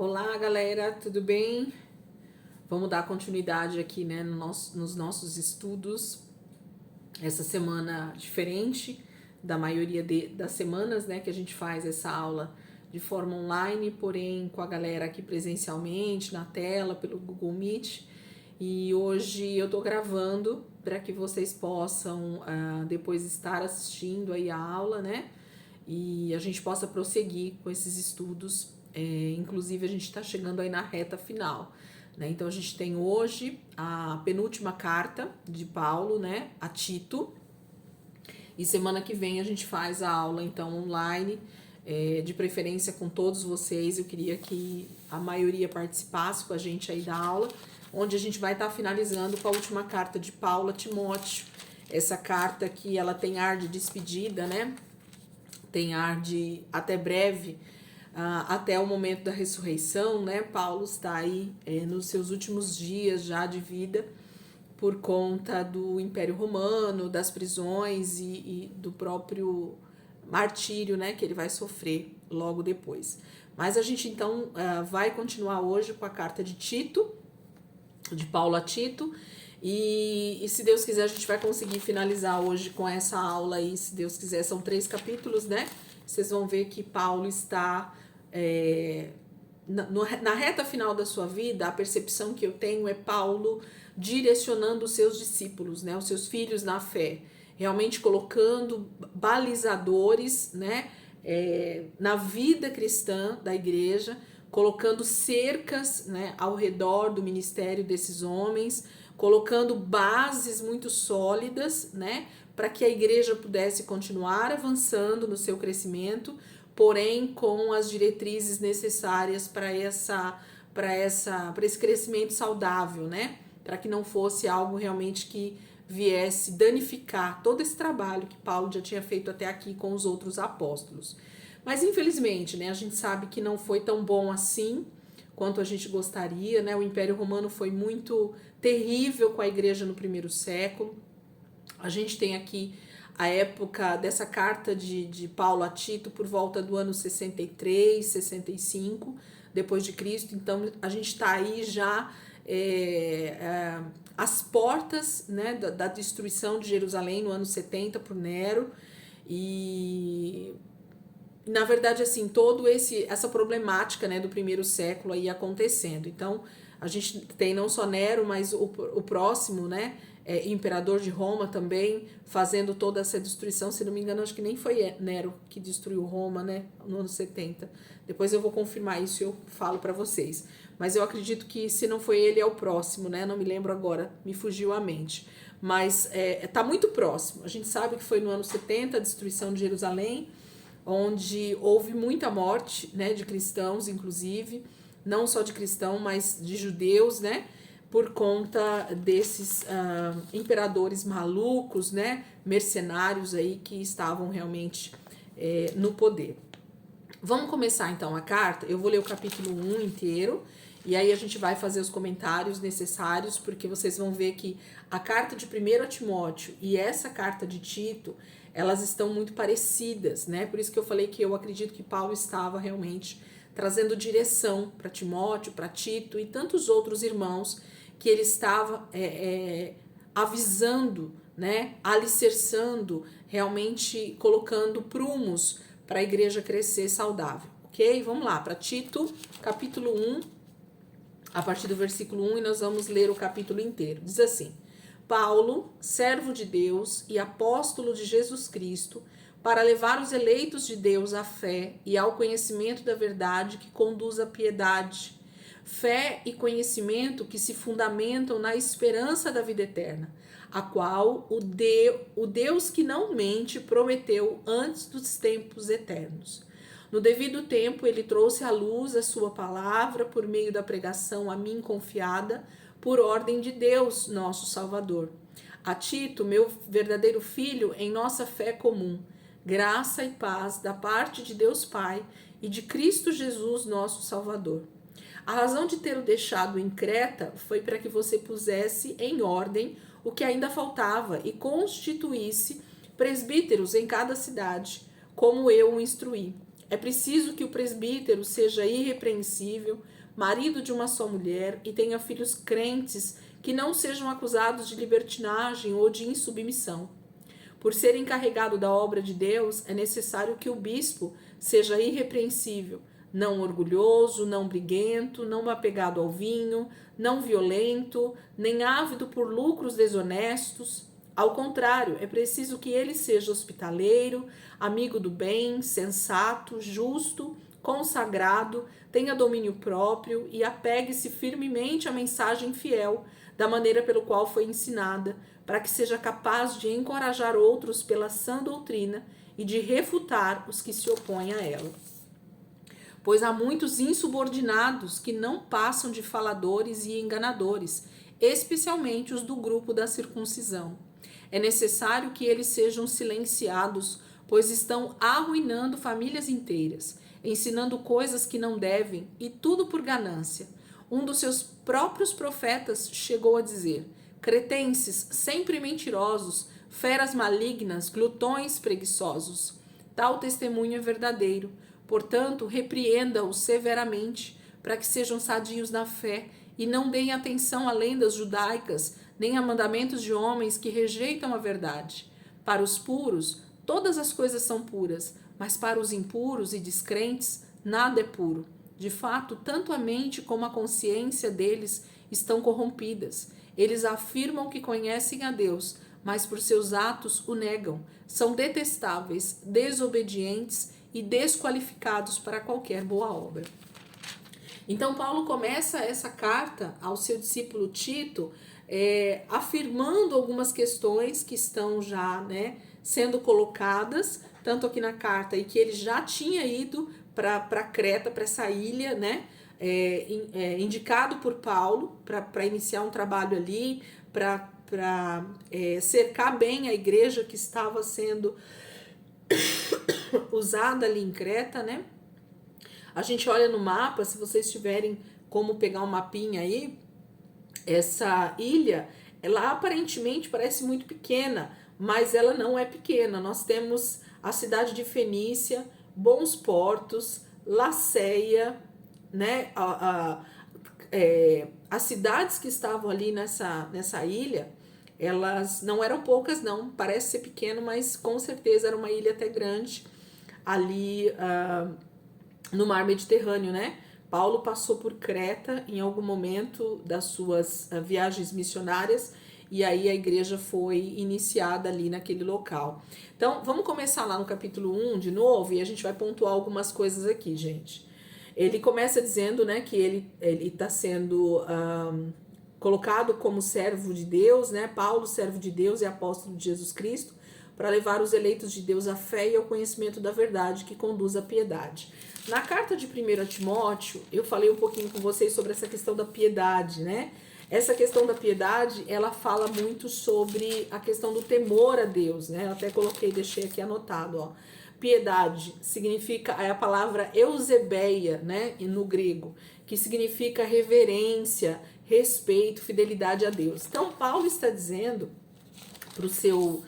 Olá, galera, tudo bem? Vamos dar continuidade aqui, né, nos nossos estudos. Essa semana diferente da maioria das semanas, né, que a gente faz essa aula de forma online, porém com a galera aqui presencialmente, na tela, pelo Google Meet. E hoje eu tô gravando para que vocês possam depois estar assistindo aí a aula, né? E a gente possa prosseguir com esses estudos. Inclusive, a gente está chegando aí na reta final, né? Então, a gente tem hoje a penúltima carta de Paulo, né, a Tito, e semana que vem a gente faz a aula, então, online, de preferência com todos vocês. Eu queria que a maioria participasse com a gente aí da aula, onde a gente vai estar finalizando com a última carta de Paulo a Timóteo. Essa carta que ela tem ar de despedida, né? Tem ar de até breve, até o momento da ressurreição, né? Paulo está aí nos seus últimos dias já de vida, por conta do Império Romano, das prisões e do próprio martírio, né? Que ele vai sofrer logo depois. Mas a gente então vai continuar hoje com a carta de Tito, de Paulo a Tito. E se Deus quiser, a gente vai conseguir finalizar hoje com essa aula aí, se Deus quiser. São 3 capítulos, né? Vocês vão ver que Paulo está na reta final da sua vida. A percepção que eu tenho é Paulo direcionando os seus discípulos, né? Os seus filhos na fé. Realmente colocando balizadores, né? Na vida cristã da igreja, colocando cercas, né, ao redor do ministério desses homens, colocando bases muito sólidas, né, para que a igreja pudesse continuar avançando no seu crescimento, porém com as diretrizes necessárias para esse crescimento saudável, né, para que não fosse algo realmente que viesse danificar todo esse trabalho que Paulo já tinha feito até aqui com os outros apóstolos. Mas infelizmente, né, a gente sabe que não foi tão bom assim quanto a gente gostaria, né? O Império Romano foi muito terrível com a igreja no primeiro século. A gente tem aqui a época dessa carta de Paulo a Tito por volta do ano 63, 65 depois de Cristo. Então a gente está aí já às portas, né, da destruição de Jerusalém no ano 70 por Nero. E na verdade, assim, essa problemática, né, do primeiro século aí acontecendo. Então, a gente tem não só Nero, mas o próximo, né, imperador de Roma também, fazendo toda essa destruição. Se não me engano, acho que nem foi Nero que destruiu Roma, né, no ano 70. Depois eu vou confirmar isso e eu falo para vocês. Mas eu acredito que se não foi ele, é o próximo, né, não me lembro agora, me fugiu a mente. Mas tá muito próximo. A gente sabe que foi no ano 70 a destruição de Jerusalém, onde houve muita morte, né, de cristãos, inclusive, não só de cristãos, mas de judeus, né, por conta desses imperadores malucos, né, mercenários aí que estavam realmente no poder. Vamos começar então a carta. Eu vou ler o capítulo 1 inteiro, e aí a gente vai fazer os comentários necessários, porque vocês vão ver que a carta de 1 Timóteo e essa carta de Tito, elas estão muito parecidas, né? Por isso que eu falei que eu acredito que Paulo estava realmente trazendo direção para Timóteo, para Tito e tantos outros irmãos que ele estava avisando, né? Alicerçando, realmente colocando prumos para a igreja crescer saudável, ok? Vamos lá, para Tito, capítulo 1, a partir do versículo 1, e nós vamos ler o capítulo inteiro. Diz assim: Paulo, servo de Deus e apóstolo de Jesus Cristo, para levar os eleitos de Deus à fé e ao conhecimento da verdade que conduz à piedade. Fé e conhecimento que se fundamentam na esperança da vida eterna, a qual o Deus que não mente prometeu antes dos tempos eternos. No devido tempo, ele trouxe à luz a sua palavra por meio da pregação a mim confiada, por ordem de Deus, nosso Salvador. A Tito, meu verdadeiro filho, em nossa fé comum, graça e paz da parte de Deus Pai e de Cristo Jesus, nosso Salvador. A razão de ter o deixado em Creta foi para que você pusesse em ordem o que ainda faltava e constituísse presbíteros em cada cidade, como eu o instruí. É preciso que o presbítero seja irrepreensível, marido de uma só mulher e tenha filhos crentes que não sejam acusados de libertinagem ou de insubmissão. Por ser encarregado da obra de Deus, é necessário que o bispo seja irrepreensível, não orgulhoso, não briguento, não apegado ao vinho, não violento, nem ávido por lucros desonestos. Ao contrário, é preciso que ele seja hospitaleiro, amigo do bem, sensato, justo, consagrado, tenha domínio próprio e apegue-se firmemente à mensagem fiel, da maneira pelo qual foi ensinada, para que seja capaz de encorajar outros pela sã doutrina e de refutar os que se opõem a ela. Pois há muitos insubordinados que não passam de faladores e enganadores, especialmente os do grupo da circuncisão. É necessário que eles sejam silenciados, pois estão arruinando famílias inteiras, ensinando coisas que não devem, e tudo por ganância. Um dos seus próprios profetas chegou a dizer: cretenses, sempre mentirosos, feras malignas, glutões preguiçosos. Tal testemunho é verdadeiro. Portanto, repreenda-os severamente, para que sejam sadios na fé e não deem atenção a lendas judaicas, nem a mandamentos de homens que rejeitam a verdade. Para os puros, todas as coisas são puras, mas para os impuros e descrentes, nada é puro. De fato, tanto a mente como a consciência deles estão corrompidas. Eles afirmam que conhecem a Deus, mas por seus atos o negam. São detestáveis, desobedientes e desqualificados para qualquer boa obra. Então, Paulo começa essa carta ao seu discípulo Tito, afirmando algumas questões que estão já, sendo colocadas, tanto aqui na carta, e que ele já tinha ido para Creta, para essa ilha, indicado por Paulo para iniciar um trabalho ali, para cercar bem a igreja que estava sendo usada ali em Creta, A gente olha no mapa, se vocês tiverem como pegar um mapinha aí, essa ilha, ela aparentemente parece muito pequena, mas ela não é pequena. Nós temos a cidade de Fenícia, bons portos, Laceia, as cidades que estavam ali nessa ilha, elas não eram poucas não, parece ser pequeno, mas com certeza era uma ilha até grande ali no mar Mediterrâneo, Paulo passou por Creta em algum momento das suas viagens missionárias e aí a igreja foi iniciada ali naquele local. Então, vamos começar lá no capítulo 1 de novo e a gente vai pontuar algumas coisas aqui, gente. Ele começa dizendo, que ele está sendo colocado como servo de Deus, Paulo, servo de Deus e apóstolo de Jesus Cristo, para levar os eleitos de Deus à fé e ao conhecimento da verdade que conduz à piedade. Na carta de 1 Timóteo, eu falei um pouquinho com vocês sobre essa questão da piedade, Essa questão da piedade, ela fala muito sobre a questão do temor a Deus, Eu até deixei aqui anotado, ó. Piedade significa, é a palavra eusebeia, no grego, que significa reverência, respeito, fidelidade a Deus. Então, Paulo está dizendo para o seu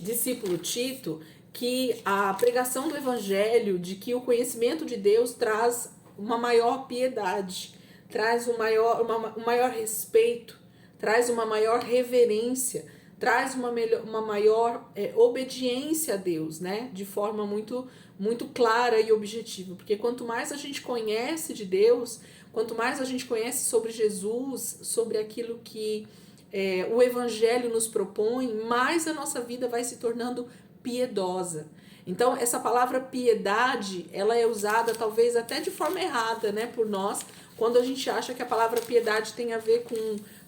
discípulo Tito que a pregação do evangelho, de que o conhecimento de Deus traz uma maior piedade, traz um maior respeito, traz uma maior reverência, traz uma maior obediência a Deus, de forma muito, muito clara e objetiva. Porque quanto mais a gente conhece de Deus, quanto mais a gente conhece sobre Jesus, sobre aquilo que o Evangelho nos propõe, mais a nossa vida vai se tornando piedosa. Então, essa palavra piedade, ela é usada talvez até de forma errada, por nós, quando a gente acha que a palavra piedade tem a ver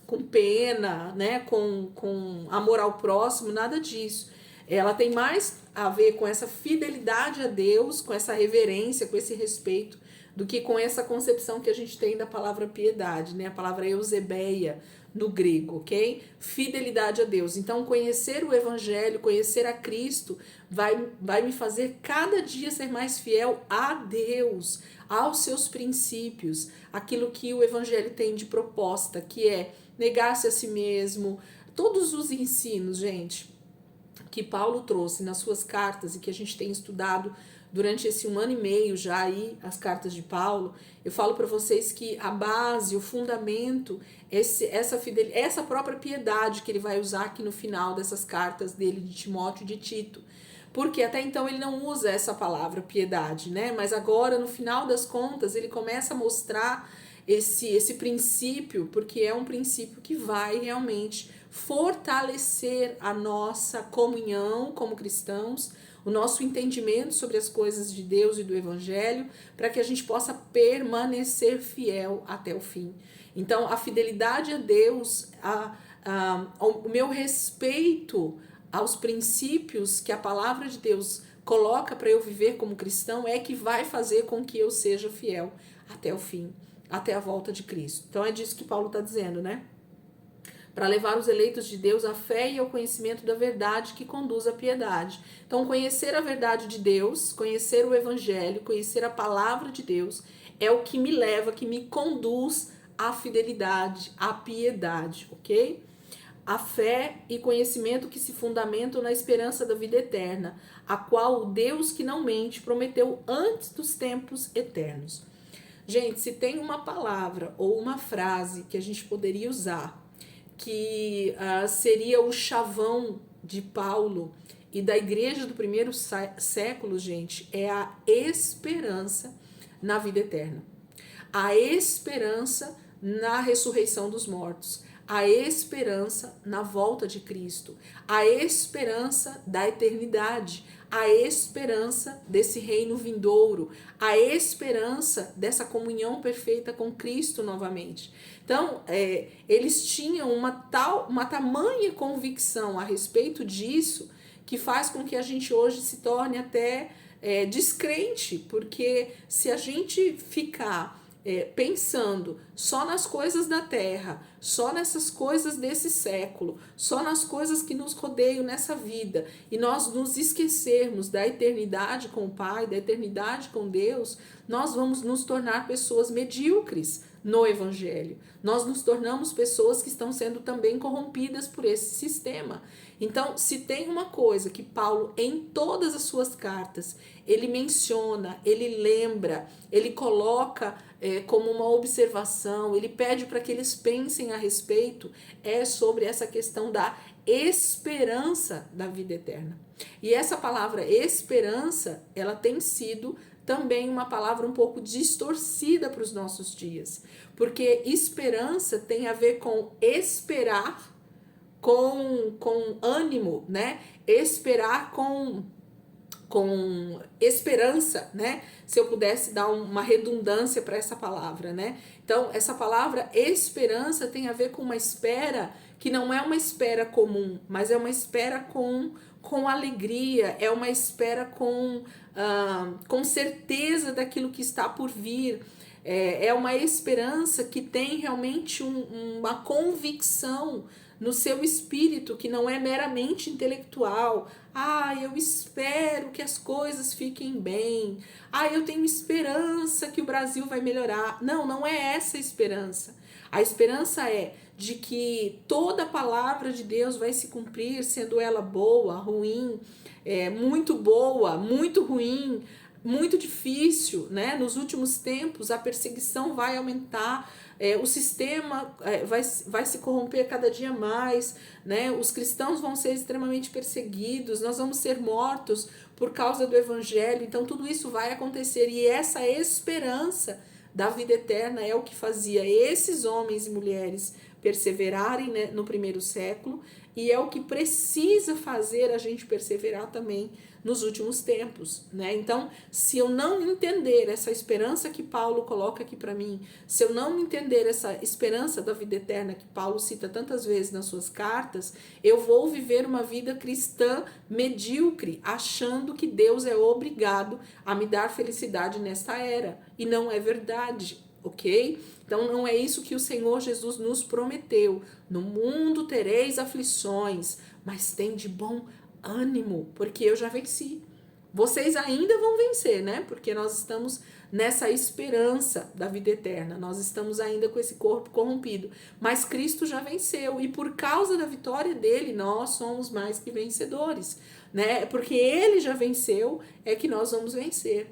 com pena, com amor ao próximo, nada disso. Ela tem mais a ver com essa fidelidade a Deus, com essa reverência, com esse respeito, do que com essa concepção que a gente tem da palavra piedade, A palavra eusebeia no grego, ok? Fidelidade a Deus. Então, conhecer o Evangelho, conhecer a Cristo, vai me fazer cada dia ser mais fiel a Deus, aos seus princípios, aquilo que o Evangelho tem de proposta, que é negar-se a si mesmo, todos os ensinos, gente, que Paulo trouxe nas suas cartas e que a gente tem estudado durante esse 1 ano e meio já aí, as cartas de Paulo, eu falo para vocês que a base, o fundamento, essa própria piedade que ele vai usar aqui no final dessas cartas dele de Timóteo e de Tito. Porque até então ele não usa essa palavra piedade, né? Mas agora, no final das contas, ele começa a mostrar esse princípio, porque é um princípio que vai realmente fortalecer a nossa comunhão como cristãos, o nosso entendimento sobre as coisas de Deus e do Evangelho, para que a gente possa permanecer fiel até o fim. Então, a fidelidade a Deus, o meu respeito aos princípios que a palavra de Deus coloca para eu viver como cristão é que vai fazer com que eu seja fiel até o fim, até a volta de Cristo. Então, é disso que Paulo está dizendo, né? Para levar os eleitos de Deus à fé e ao conhecimento da verdade que conduz à piedade. Então, conhecer a verdade de Deus, conhecer o Evangelho, conhecer a palavra de Deus, é o que me leva, que me conduz à fidelidade, à piedade, ok? A fé e conhecimento que se fundamentam na esperança da vida eterna, a qual o Deus que não mente prometeu antes dos tempos eternos. Gente, se tem uma palavra ou uma frase que a gente poderia usar, que seria o chavão de Paulo e da igreja do primeiro século, gente, é a esperança na vida eterna. A esperança na ressurreição dos mortos. A esperança na volta de Cristo. A esperança da eternidade. A esperança desse reino vindouro. A esperança dessa comunhão perfeita com Cristo novamente. Então, eles tinham uma tamanha convicção a respeito disso, que faz com que a gente hoje se torne até descrente, porque se a gente ficar pensando só nas coisas da terra, só nessas coisas desse século, só nas coisas que nos rodeiam nessa vida, e nós nos esquecermos da eternidade com o Pai, da eternidade com Deus, nós vamos nos tornar pessoas medíocres no Evangelho. Nós nos tornamos pessoas que estão sendo também corrompidas por esse sistema. Então, se tem uma coisa que Paulo, em todas as suas cartas, ele menciona, ele lembra, ele coloca como uma observação, ele pede para que eles pensem a respeito, é sobre essa questão da esperança da vida eterna. E essa palavra esperança, ela tem sido também uma palavra um pouco distorcida para os nossos dias, porque esperança tem a ver com esperar com ânimo, né? Esperar com esperança, né? Se eu pudesse dar uma redundância para essa palavra, né? Então, essa palavra esperança tem a ver com uma espera que não é uma espera comum, mas é uma espera com alegria, é uma espera com certeza daquilo que está por vir. É uma esperança que tem realmente uma convicção no seu espírito, que não é meramente intelectual. Eu espero que as coisas fiquem bem. Eu tenho esperança que o Brasil vai melhorar. Não é essa a esperança. A esperança é de que toda a palavra de Deus vai se cumprir, sendo ela boa, ruim, muito ruim, muito difícil, né? Nos últimos tempos a perseguição vai aumentar, o sistema vai se corromper cada dia mais, né? Os cristãos vão ser extremamente perseguidos, nós vamos ser mortos por causa do evangelho, então tudo isso vai acontecer, e essa esperança da vida eterna é o que fazia esses homens e mulheres perseverarem, né, no primeiro século, e é o que precisa fazer a gente perseverar também nos últimos tempos, né? Então, se eu não entender essa esperança que Paulo coloca aqui para mim, se eu não entender essa esperança da vida eterna que Paulo cita tantas vezes nas suas cartas, eu vou viver uma vida cristã medíocre, achando que Deus é obrigado a me dar felicidade nesta era, e não é verdade, ok? Então não é isso que o Senhor Jesus nos prometeu. No mundo tereis aflições, mas tem de bom ânimo, porque eu já venci. Vocês ainda vão vencer, né? Porque nós estamos nessa esperança da vida eterna. Nós estamos ainda com esse corpo corrompido, mas Cristo já venceu e por causa da vitória dele, nós somos mais que vencedores, né? Porque ele já venceu, é que nós vamos vencer.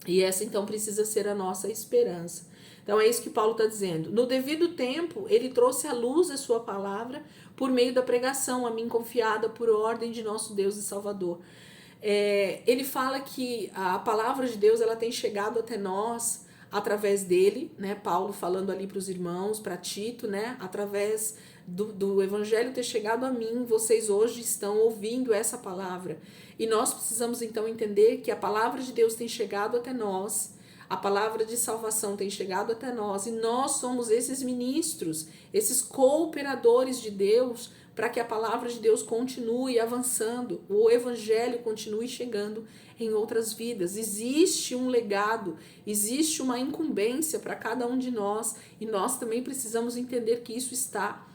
E essa então precisa ser a nossa esperança. Então é isso que Paulo está dizendo. No devido tempo, ele trouxe à luz a sua palavra por meio da pregação, a mim confiada por ordem de nosso Deus e Salvador. Ele fala que a palavra de Deus ela tem chegado até nós através dele, né? Paulo falando ali para os irmãos, para Tito, né? Através do evangelho ter chegado a mim, vocês hoje estão ouvindo essa palavra. E nós precisamos então entender que a palavra de Deus tem chegado até nós, a palavra de salvação tem chegado até nós, e nós somos esses ministros, esses cooperadores de Deus, para que a palavra de Deus continue avançando, o evangelho continue chegando em outras vidas. Existe um legado, existe uma incumbência para cada um de nós, e nós também precisamos entender que isso está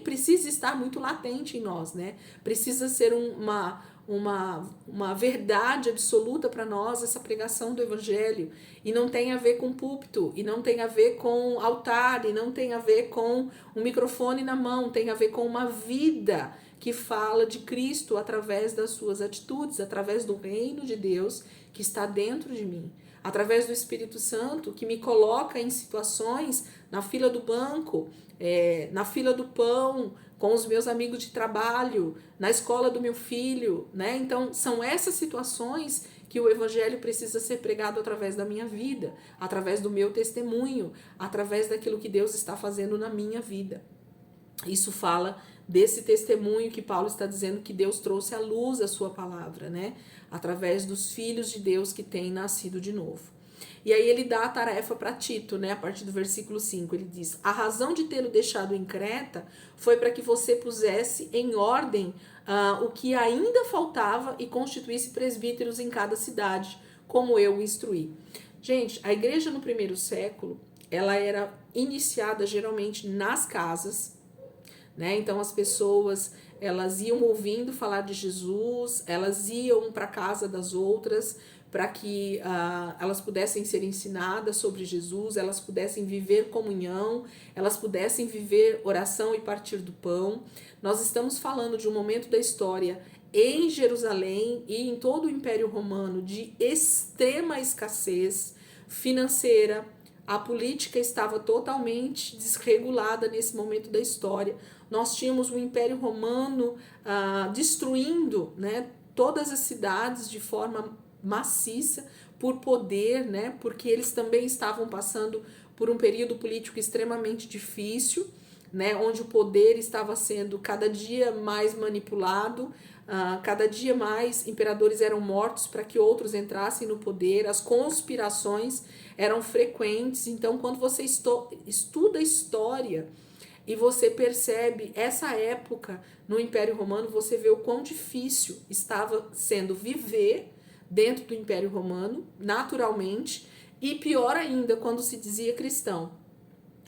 precisa estar muito latente em nós, né? Precisa ser uma verdade absoluta para nós essa pregação do evangelho, e não tem a ver com púlpito, e não tem a ver com altar, e não tem a ver com um microfone na mão, tem a ver com uma vida que fala de Cristo através das suas atitudes, através do reino de Deus que está dentro de mim, através do Espírito Santo que me coloca em situações na fila do banco, na fila do pão, com os meus amigos de trabalho, na escola do meu filho, né? Então, são essas situações que o evangelho precisa ser pregado através da minha vida, através do meu testemunho, através daquilo que Deus está fazendo na minha vida. Isso fala desse testemunho que Paulo está dizendo que Deus trouxe à luz a sua palavra, né? Através dos filhos de Deus que têm nascido de novo. E aí ele dá a tarefa para Tito, né? A partir do versículo 5, ele diz: a razão de tê-lo deixado em Creta foi para que você pusesse em ordem o que ainda faltava e constituísse presbíteros em cada cidade, como eu o instruí. Gente, a igreja no primeiro século, ela era iniciada geralmente nas casas, né? Então as pessoas, elas iam ouvindo falar de Jesus, elas iam para a casa das outras para que elas pudessem ser ensinadas sobre Jesus, elas pudessem viver comunhão, elas pudessem viver oração e partir do pão. Nós estamos falando de um momento da história em Jerusalém e em todo o Império Romano de extrema escassez financeira. A política estava totalmente desregulada nesse momento da história. Nós tínhamos o Império Romano destruindo, né, todas as cidades de forma maciça por poder, né, porque eles também estavam passando por um período político extremamente difícil, né, onde o poder estava sendo cada dia mais manipulado, cada dia mais imperadores eram mortos para que outros entrassem no poder, as conspirações eram frequentes. Então, quando você estuda a história e você percebe essa época no Império Romano, você vê o quão difícil estava sendo viver dentro do Império Romano, naturalmente, e pior ainda, quando se dizia cristão.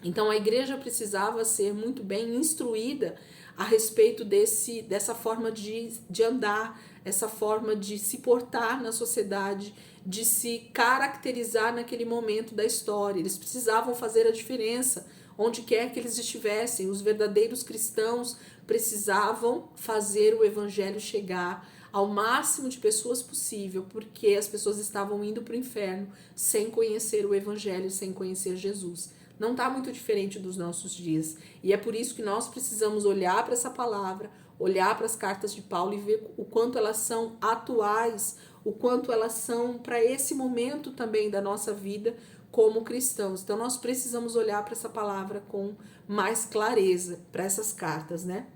Então, a igreja precisava ser muito bem instruída a respeito dessa forma de andar, essa forma de se portar na sociedade, de se caracterizar naquele momento da história. Eles precisavam fazer a diferença onde quer que eles estivessem. Os verdadeiros cristãos precisavam fazer o evangelho chegar ao máximo de pessoas possível, porque as pessoas estavam indo para o inferno sem conhecer o evangelho, sem conhecer Jesus. Não está muito diferente dos nossos dias. E é por isso que nós precisamos olhar para essa palavra, olhar para as cartas de Paulo e ver o quanto elas são atuais, o quanto elas são para esse momento também da nossa vida como cristãos. Então nós precisamos olhar para essa palavra com mais clareza, para essas cartas, né?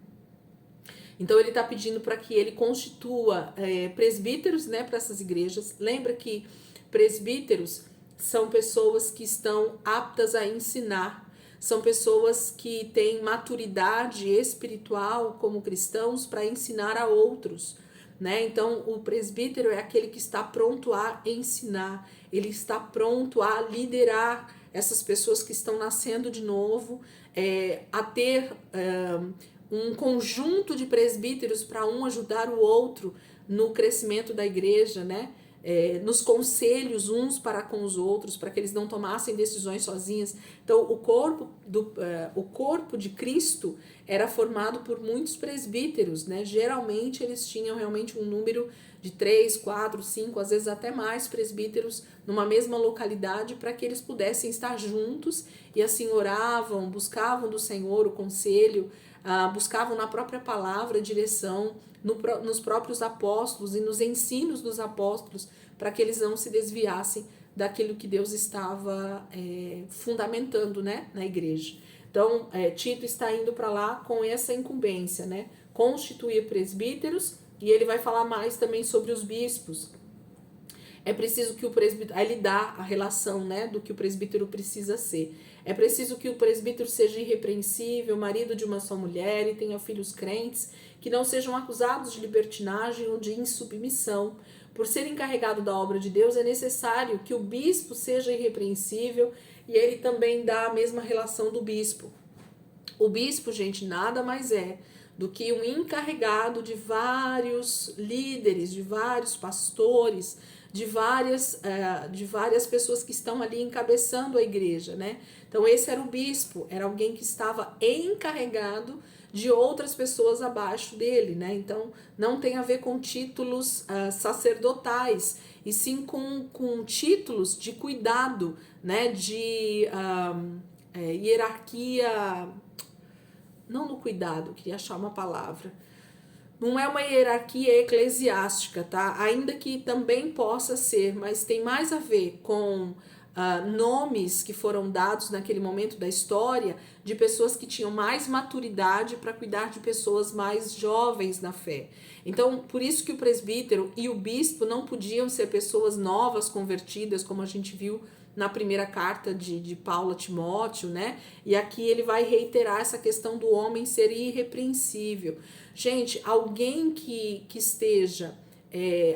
Então ele está pedindo para que ele constitua presbíteros, né, para essas igrejas. Lembra que presbíteros são pessoas que estão aptas a ensinar, são pessoas que têm maturidade espiritual como cristãos para ensinar a outros, né? Então o presbítero é aquele que está pronto a ensinar, ele está pronto a liderar essas pessoas que estão nascendo de novo, a ter um conjunto de presbíteros para um ajudar o outro no crescimento da igreja, né? nos conselhos uns para com os outros, para que eles não tomassem decisões sozinhos. Então, o corpo de Cristo era formado por muitos presbíteros, né? Geralmente eles tinham realmente um número de 3, 4, 5, às vezes até mais presbíteros numa mesma localidade, para que eles pudessem estar juntos e assim oravam, buscavam do Senhor o conselho, buscavam na própria palavra a direção, nos próprios apóstolos e nos ensinos dos apóstolos, para que eles não se desviassem daquilo que Deus estava fundamentando, né, na igreja. Então, Tito está indo para lá com essa incumbência, né, constituir presbíteros, e ele vai falar mais também sobre os bispos. É preciso que o presbítero, aí ele dá a relação, né, do que o presbítero precisa ser. É preciso que o presbítero seja irrepreensível, marido de uma só mulher e tenha filhos crentes, que não sejam acusados de libertinagem ou de insubmissão. Por ser encarregado da obra de Deus, é necessário que o bispo seja irrepreensível, e ele também dá a mesma relação do bispo. O bispo, gente, nada mais é do que um encarregado de vários líderes, de vários pastores, de várias pessoas que estão ali encabeçando a igreja, né? Então esse era o bispo, era alguém que estava encarregado de outras pessoas abaixo dele, né? Então não tem a ver com títulos sacerdotais, e sim com títulos de cuidado, né? De hierarquia, não no cuidado, queria achar uma palavra. Não é uma hierarquia eclesiástica, tá? Ainda que também possa ser, mas tem mais a ver com nomes que foram dados naquele momento da história de pessoas que tinham mais maturidade para cuidar de pessoas mais jovens na fé. Então, por isso que o presbítero e o bispo não podiam ser pessoas novas, convertidas, como a gente viu na primeira carta de Paulo a Timóteo, né? E aqui ele vai reiterar essa questão do homem ser irrepreensível. Gente, alguém que esteja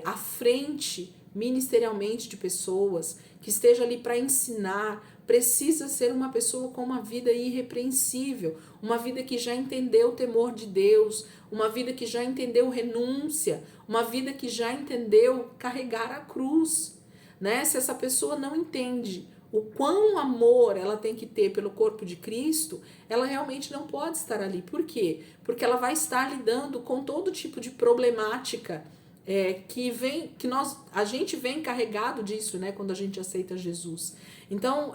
à frente ministerialmente de pessoas, que esteja ali para ensinar, precisa ser uma pessoa com uma vida irrepreensível, uma vida que já entendeu o temor de Deus, uma vida que já entendeu renúncia, uma vida que já entendeu carregar a cruz, né? Se essa pessoa não entende o quão amor ela tem que ter pelo corpo de Cristo, ela realmente não pode estar ali. Por quê? Porque ela vai estar lidando com todo tipo de problemática a gente vem carregado disso, né, quando a gente aceita Jesus. Então,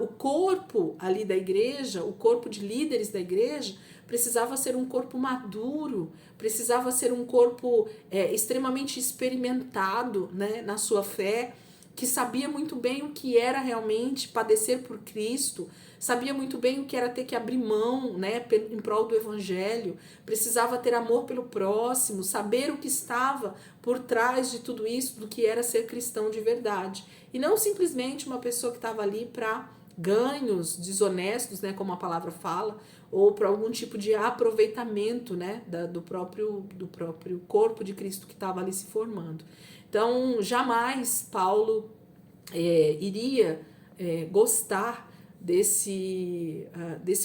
o corpo ali da igreja, o corpo de líderes da igreja, precisava ser um corpo maduro, precisava ser um corpo extremamente experimentado, né, na sua fé, que sabia muito bem o que era realmente padecer por Cristo, sabia muito bem o que era ter que abrir mão, né, em prol do evangelho, precisava ter amor pelo próximo, saber o que estava por trás de tudo isso, do que era ser cristão de verdade. E não simplesmente uma pessoa que estava ali para ganhos desonestos, né, como a palavra fala, ou para algum tipo de aproveitamento, né, do próprio corpo de Cristo que estava ali se formando. Então, jamais Paulo iria gostar desse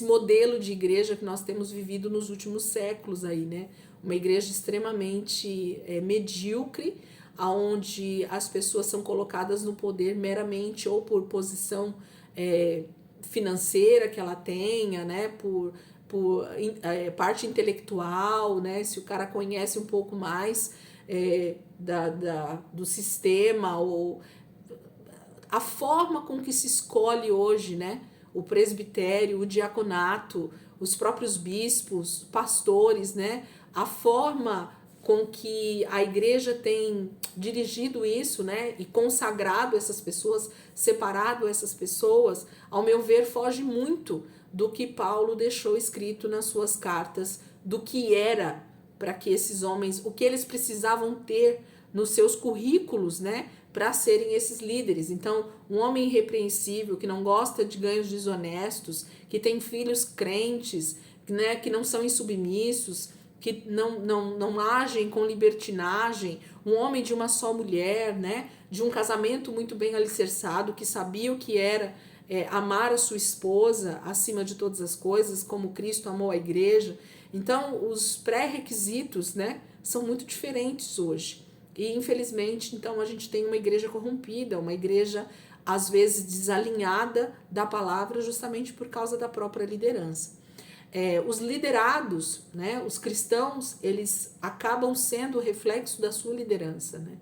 modelo de igreja que nós temos vivido nos últimos séculos aí, né? Uma igreja extremamente medíocre, onde as pessoas são colocadas no poder meramente ou por posição financeira que ela tenha, né? Por parte intelectual, né? Se o cara conhece um pouco mais do sistema, ou a forma com que se escolhe hoje, né? O presbitério, o diaconato, os próprios bispos, pastores, né? A forma com que a igreja tem dirigido isso, né? E consagrado essas pessoas, separado essas pessoas, ao meu ver, foge muito do que Paulo deixou escrito nas suas cartas, do que era para que esses homens, o que eles precisavam ter nos seus currículos, né, para serem esses líderes. Então, um homem irrepreensível, que não gosta de ganhos desonestos, que tem filhos crentes, né, que não são insubmissos, que não agem com libertinagem, um homem de uma só mulher, né, de um casamento muito bem alicerçado, que sabia o que era amar a sua esposa acima de todas as coisas, como Cristo amou a igreja. Então, os pré-requisitos, né, são muito diferentes hoje. E infelizmente, então, a gente tem uma igreja corrompida, uma igreja às vezes desalinhada da palavra, justamente por causa da própria liderança. Os liderados, né, os cristãos, eles acabam sendo o reflexo da sua liderança, né?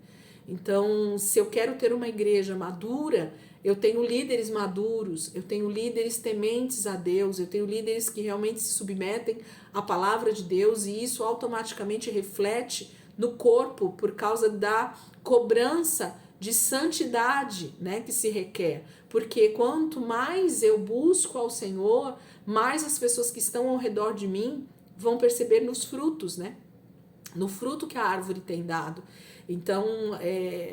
Então, se eu quero ter uma igreja madura, eu tenho líderes maduros, eu tenho líderes tementes a Deus, eu tenho líderes que realmente se submetem à palavra de Deus, e isso automaticamente reflete no corpo por causa da cobrança de santidade, né, que se requer. Porque quanto mais eu busco ao Senhor, mais as pessoas que estão ao redor de mim vão perceber nos frutos, né? No fruto que a árvore tem dado. Então,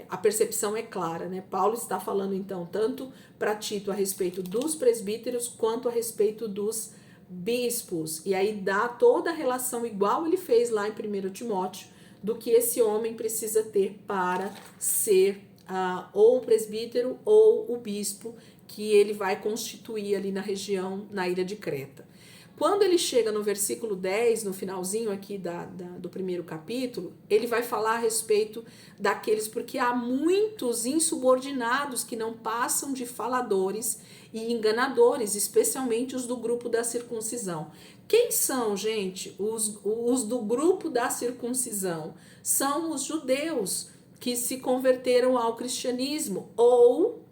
a percepção é clara, né? Paulo está falando, então, tanto para Tito a respeito dos presbíteros, quanto a respeito dos bispos. E aí dá toda a relação igual ele fez lá em 1 Timóteo, do que esse homem precisa ter para ser ou o presbítero ou o bispo que ele vai constituir ali na região, na ilha de Creta. Quando ele chega no versículo 10, no finalzinho aqui do primeiro capítulo, ele vai falar a respeito daqueles, porque há muitos insubordinados que não passam de faladores e enganadores, especialmente os do grupo da circuncisão. Quem são, gente, os do grupo da circuncisão? São os judeus que se converteram ao cristianismo ou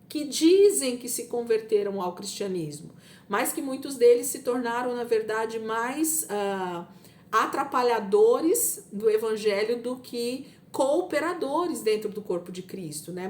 que dizem que se converteram ao cristianismo, mas que muitos deles se tornaram, na verdade, mais atrapalhadores do evangelho do que cooperadores dentro do corpo de Cristo, né?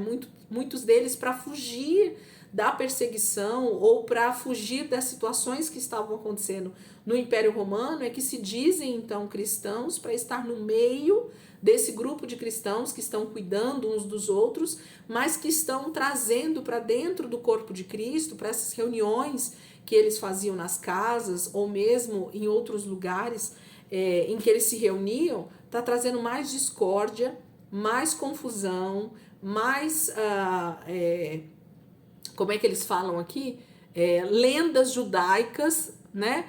Muitos deles, para fugir da perseguição ou para fugir das situações que estavam acontecendo no Império Romano, é que se dizem, então, cristãos para estar no meio desse grupo de cristãos que estão cuidando uns dos outros, mas que estão trazendo para dentro do corpo de Cristo, para essas reuniões que eles faziam nas casas ou mesmo em outros lugares em que eles se reuniam, está trazendo mais discórdia, mais confusão, mais, como é que eles falam aqui? Lendas judaicas, né?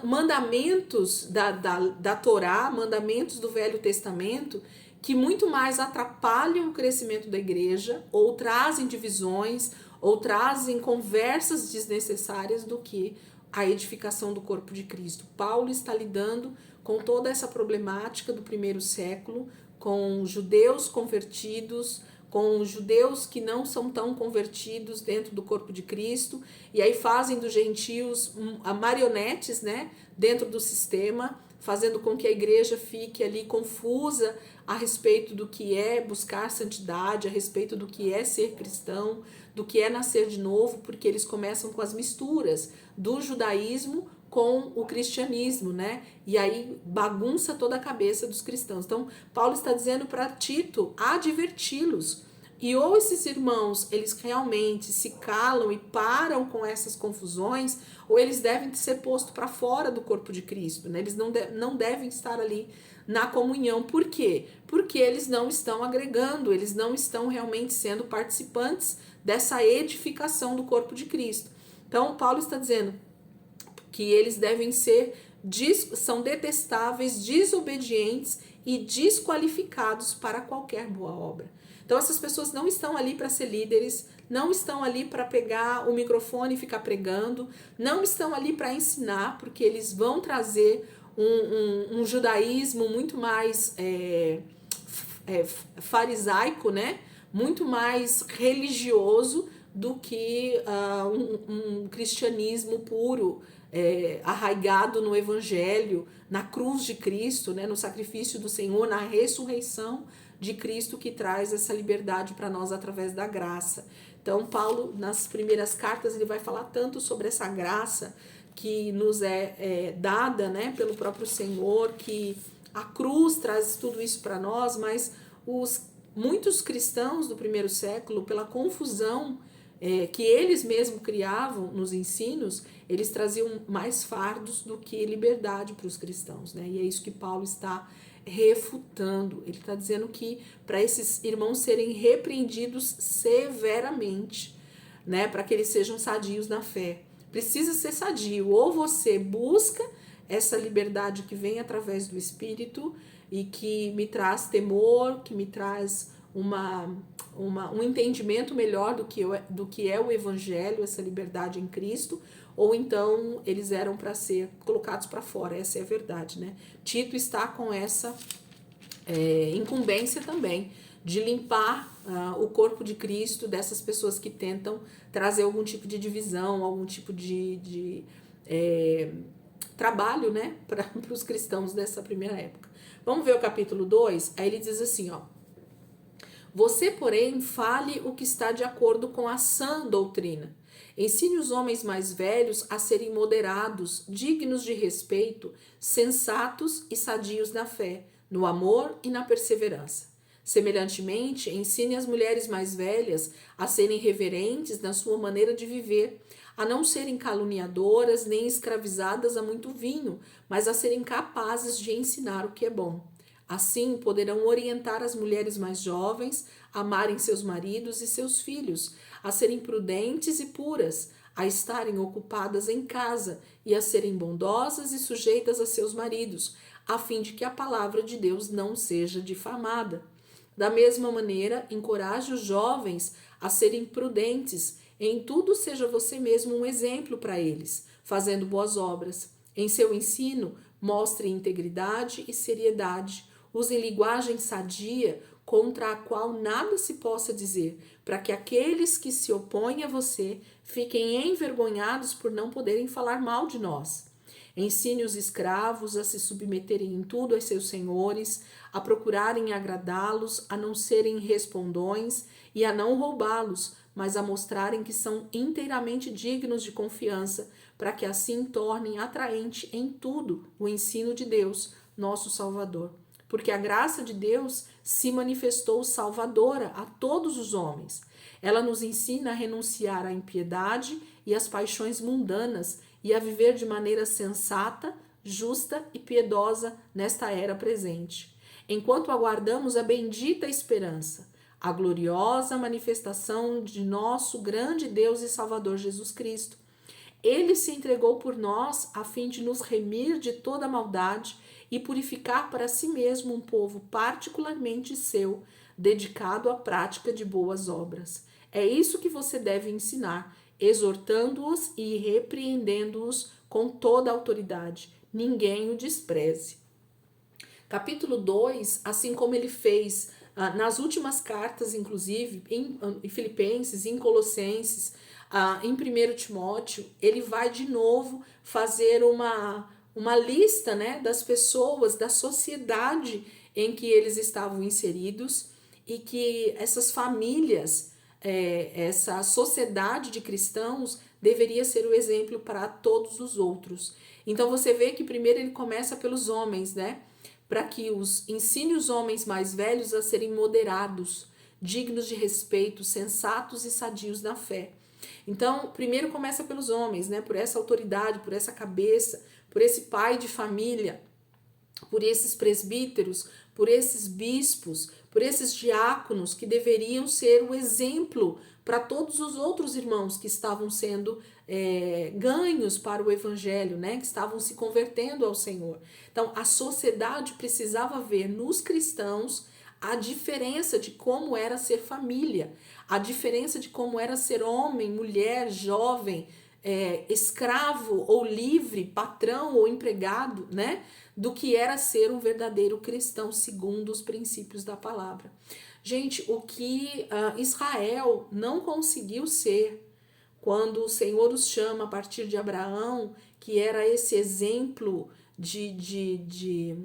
Mandamentos da Torá, mandamentos do Velho Testamento, que muito mais atrapalham o crescimento da igreja, ou trazem divisões, ou trazem conversas desnecessárias do que a edificação do corpo de Cristo. Paulo está lidando com toda essa problemática do primeiro século, com judeus convertidos, com judeus que não são tão convertidos dentro do corpo de Cristo, e aí fazem dos gentios marionetes, né, dentro do sistema, fazendo com que a igreja fique ali confusa a respeito do que é buscar santidade, a respeito do que é ser cristão, do que é nascer de novo, porque eles começam com as misturas do judaísmo com o cristianismo, né? E aí bagunça toda a cabeça dos cristãos. Então, Paulo está dizendo para Tito adverti-los. E ou esses irmãos, eles realmente se calam e param com essas confusões, ou eles devem ser postos para fora do corpo de Cristo, né? Eles não devem estar ali na comunhão. Por quê? Porque eles não estão agregando, eles não estão realmente sendo participantes dessa edificação do corpo de Cristo. Então, Paulo está dizendo que eles devem são detestáveis, desobedientes e desqualificados para qualquer boa obra. Então essas pessoas não estão ali para ser líderes, não estão ali para pegar o microfone e ficar pregando, não estão ali para ensinar, porque eles vão trazer um judaísmo muito mais farisaico, né? Muito mais religioso do que um cristianismo puro, arraigado no evangelho, na cruz de Cristo, né, no sacrifício do Senhor, na ressurreição de Cristo, que traz essa liberdade para nós através da graça. Então Paulo, nas primeiras cartas, ele vai falar tanto sobre essa graça que nos é dada, né, pelo próprio Senhor, que a cruz traz tudo isso para nós, mas muitos cristãos do primeiro século, pela confusão que eles mesmos criavam nos ensinos, eles traziam mais fardos do que liberdade para os cristãos, né? E é isso que Paulo está refutando. Ele está dizendo que para esses irmãos serem repreendidos severamente, né? Para que eles sejam sadios na fé. Precisa ser sadio. Ou você busca essa liberdade que vem através do Espírito, e que me traz temor, que me traz um entendimento melhor do que é o evangelho, essa liberdade em Cristo, ou então eles eram para ser colocados para fora, essa é a verdade, né? Tito está com essa incumbência também de limpar o corpo de Cristo dessas pessoas que tentam trazer algum tipo de divisão, algum tipo de trabalho, né, para os cristãos dessa primeira época. Vamos ver o capítulo 2, aí ele diz assim, ó: você, porém, fale o que está de acordo com a sã doutrina. Ensine os homens mais velhos a serem moderados, dignos de respeito, sensatos e sadios na fé, no amor e na perseverança. Semelhantemente, ensine as mulheres mais velhas a serem reverentes na sua maneira de viver, a não serem caluniadoras nem escravizadas a muito vinho, mas a serem capazes de ensinar o que é bom. Assim, poderão orientar as mulheres mais jovens a amarem seus maridos e seus filhos, a serem prudentes e puras, a estarem ocupadas em casa e a serem bondosas e sujeitas a seus maridos, a fim de que a palavra de Deus não seja difamada. Da mesma maneira, encoraje os jovens a serem prudentes. Em tudo, seja você mesmo um exemplo para eles, fazendo boas obras. Em seu ensino, mostre integridade e seriedade. Use linguagem sadia, contra a qual nada se possa dizer, para que aqueles que se opõem a você fiquem envergonhados por não poderem falar mal de nós. Ensine os escravos a se submeterem em tudo aos seus senhores, a procurarem agradá-los, a não serem respondões e a não roubá-los, mas a mostrarem que são inteiramente dignos de confiança, para que assim tornem atraente em tudo o ensino de Deus, nosso Salvador. Porque a graça de Deus se manifestou salvadora a todos os homens. Ela nos ensina a renunciar à impiedade e às paixões mundanas e a viver de maneira sensata, justa e piedosa nesta era presente, enquanto aguardamos a bendita esperança, a gloriosa manifestação de nosso grande Deus e Salvador Jesus Cristo. Ele se entregou por nós a fim de nos remir de toda maldade e purificar para si mesmo um povo particularmente seu, dedicado à prática de boas obras. É isso que você deve ensinar, exortando-os e repreendendo-os com toda a autoridade. Ninguém o despreze. Capítulo 2, assim como ele fez nas últimas cartas, inclusive, em Filipenses, em Colossenses, em 1 Timóteo, ele vai de novo fazer uma lista, né, das pessoas, da sociedade em que eles estavam inseridos e que essas famílias, essa sociedade de cristãos deveria ser o exemplo para todos os outros. Então você vê que primeiro ele começa pelos homens, né? Para que ensine os homens mais velhos a serem moderados, dignos de respeito, sensatos e sadios na fé. Então, primeiro começa pelos homens, né? Por essa autoridade, por essa cabeça, por esse pai de família, por esses presbíteros, por esses bispos, por esses diáconos que deveriam ser o exemplo para todos os outros irmãos que estavam sendo ganhos para o evangelho, né? Que estavam se convertendo ao Senhor. Então, a sociedade precisava ver nos cristãos a diferença de como era ser família, a diferença de como era ser homem, mulher, jovem, escravo ou livre, patrão ou empregado, né? Do que era ser um verdadeiro cristão segundo os princípios da palavra. Gente, o que Israel não conseguiu ser quando o Senhor os chama a partir de Abraão, que era esse exemplo de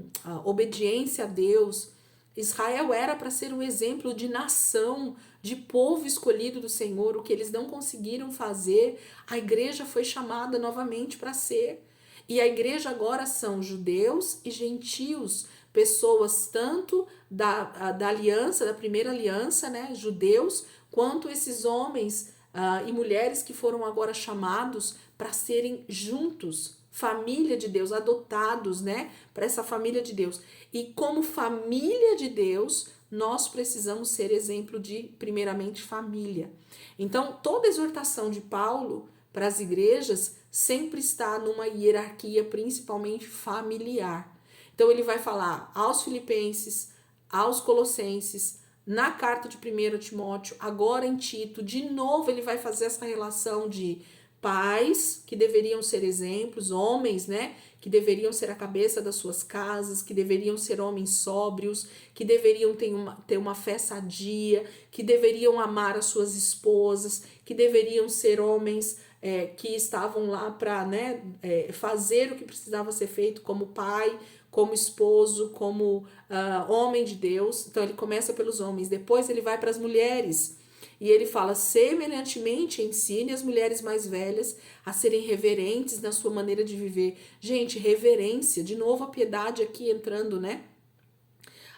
obediência a Deus. Israel era para ser um exemplo de nação, de povo escolhido do Senhor. O que eles não conseguiram fazer, a igreja foi chamada novamente para ser. E a igreja agora são judeus e gentios, pessoas tanto da aliança, da primeira aliança, né, judeus, quanto esses homens e mulheres que foram agora chamados para serem juntos, família de Deus, adotados, né, para essa família de Deus. E como família de Deus, nós precisamos ser exemplo de, primeiramente, família. Então, toda exortação de Paulo para as igrejas sempre está numa hierarquia principalmente familiar. Então ele vai falar aos Filipenses, aos Colossenses, na carta de 1 Timóteo, agora em Tito, de novo ele vai fazer essa relação de pais que deveriam ser exemplos, homens, né, que deveriam ser a cabeça das suas casas, que deveriam ser homens sóbrios, que deveriam ter uma fé sadia, que deveriam amar as suas esposas, que deveriam ser homens que estavam lá para, né, fazer o que precisava ser feito como pai, como esposo, como homem de Deus. Então ele começa pelos homens, depois ele vai para as mulheres. E ele fala, semelhantemente, ensine as mulheres mais velhas a serem reverentes na sua maneira de viver. Gente, reverência, de novo a piedade aqui entrando, né?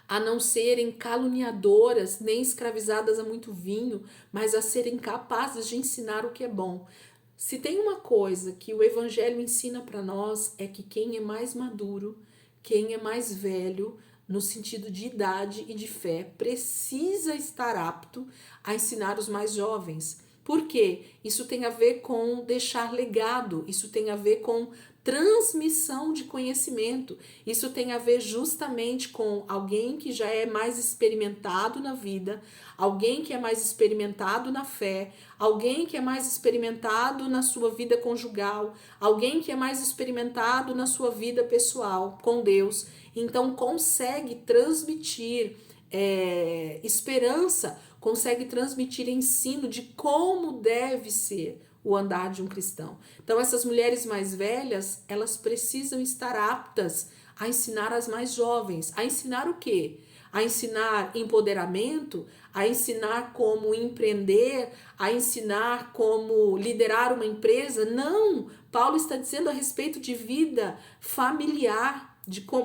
A não serem caluniadoras, nem escravizadas a muito vinho, mas a serem capazes de ensinar o que é bom. Se tem uma coisa que o Evangelho ensina para nós, é que quem é mais maduro, quem é mais velho, no sentido de idade e de fé, precisa estar apto a ensinar os mais jovens. Por quê? Isso tem a ver com deixar legado, isso tem a ver com transmissão de conhecimento, isso tem a ver justamente com alguém que já é mais experimentado na vida, alguém que é mais experimentado na fé, alguém que é mais experimentado na sua vida conjugal, alguém que é mais experimentado na sua vida pessoal com Deus. Então consegue transmitir esperança, consegue transmitir ensino de como deve ser o andar de um cristão. Então essas mulheres mais velhas, elas precisam estar aptas a ensinar as mais jovens. A ensinar o quê? A ensinar empoderamento, a ensinar como empreender, a ensinar como liderar uma empresa. Não! Paulo está dizendo a respeito de vida familiar.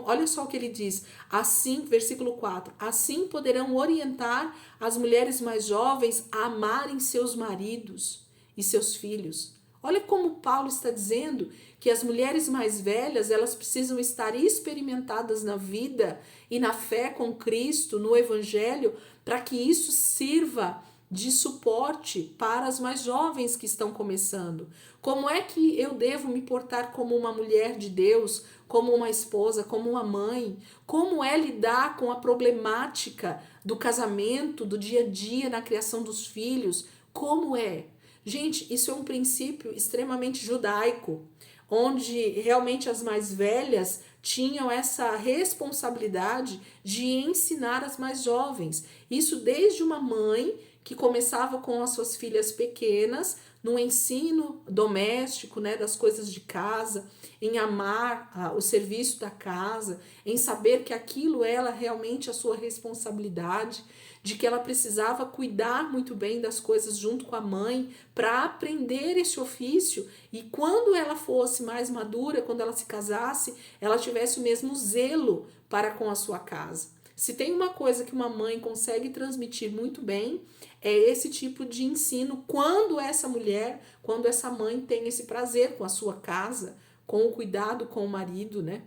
Olha só o que ele diz, assim, versículo 4, assim poderão orientar as mulheres mais jovens a amarem seus maridos e seus filhos. Olha como Paulo está dizendo que as mulheres mais velhas, elas precisam estar experimentadas na vida e na fé com Cristo, no Evangelho, para que isso sirva de suporte para as mais jovens que estão começando. Como é que eu devo me portar como uma mulher de Deus, como uma esposa, como uma mãe? Como é lidar com a problemática do casamento, do dia a dia, na criação dos filhos? Como é? Gente, isso é um princípio extremamente judaico, onde realmente as mais velhas tinham essa responsabilidade de ensinar as mais jovens. Isso desde uma mãe que começava com as suas filhas pequenas, no ensino doméstico, né, das coisas de casa, em amar o serviço da casa, em saber que aquilo era realmente a sua responsabilidade, de que ela precisava cuidar muito bem das coisas junto com a mãe para aprender esse ofício, e quando ela fosse mais madura, quando ela se casasse, ela tivesse o mesmo zelo para com a sua casa. Se tem uma coisa que uma mãe consegue transmitir muito bem, é esse tipo de ensino quando essa mulher, quando essa mãe tem esse prazer com a sua casa, com o cuidado com o marido, né?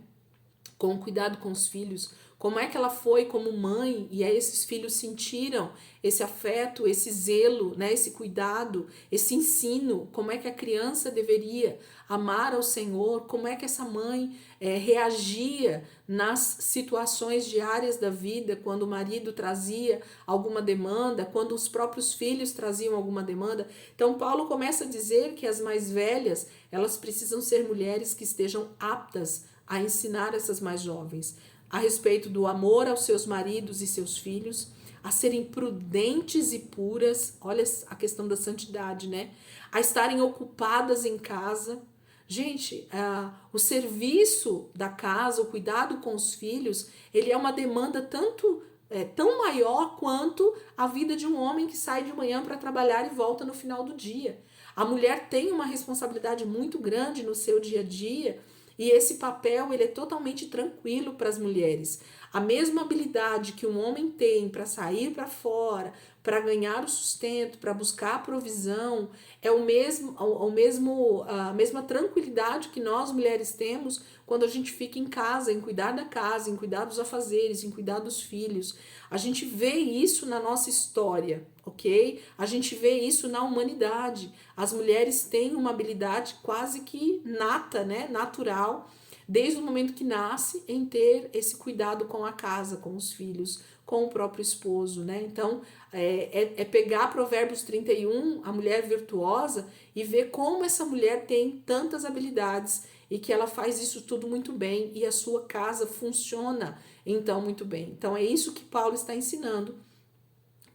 Com o cuidado com os filhos. Como é que ela foi como mãe e aí esses filhos sentiram esse afeto, esse zelo, né? Esse cuidado, esse ensino. Como é que a criança deveria amar ao Senhor? Como é que essa mãe reagia nas situações diárias da vida, quando o marido trazia alguma demanda, quando os próprios filhos traziam alguma demanda. Então Paulo começa a dizer que as mais velhas, elas precisam ser mulheres que estejam aptas a ensinar essas mais jovens a respeito do amor aos seus maridos e seus filhos, a serem prudentes e puras, olha a questão da santidade, né? A estarem ocupadas em casa. Gente, o serviço da casa, o cuidado com os filhos, ele é uma demanda tão maior quanto a vida de um homem que sai de manhã para trabalhar e volta no final do dia. A mulher tem uma responsabilidade muito grande no seu dia a dia, e esse papel ele é totalmente tranquilo para as mulheres. A mesma habilidade que um homem tem para sair para fora, para ganhar o sustento, para buscar a provisão, é a mesma tranquilidade que nós mulheres temos quando a gente fica em casa, em cuidar da casa, em cuidar dos afazeres, em cuidar dos filhos. A gente vê isso na nossa história, ok? A gente vê isso na humanidade. As mulheres têm uma habilidade quase que nata, né? Natural, desde o momento que nasce, em ter esse cuidado com a casa, com os filhos, com o próprio esposo, né? Então, é pegar Provérbios 31, a mulher virtuosa, e ver como essa mulher tem tantas habilidades e que ela faz isso tudo muito bem e a sua casa funciona, então, muito bem. Então, é isso que Paulo está ensinando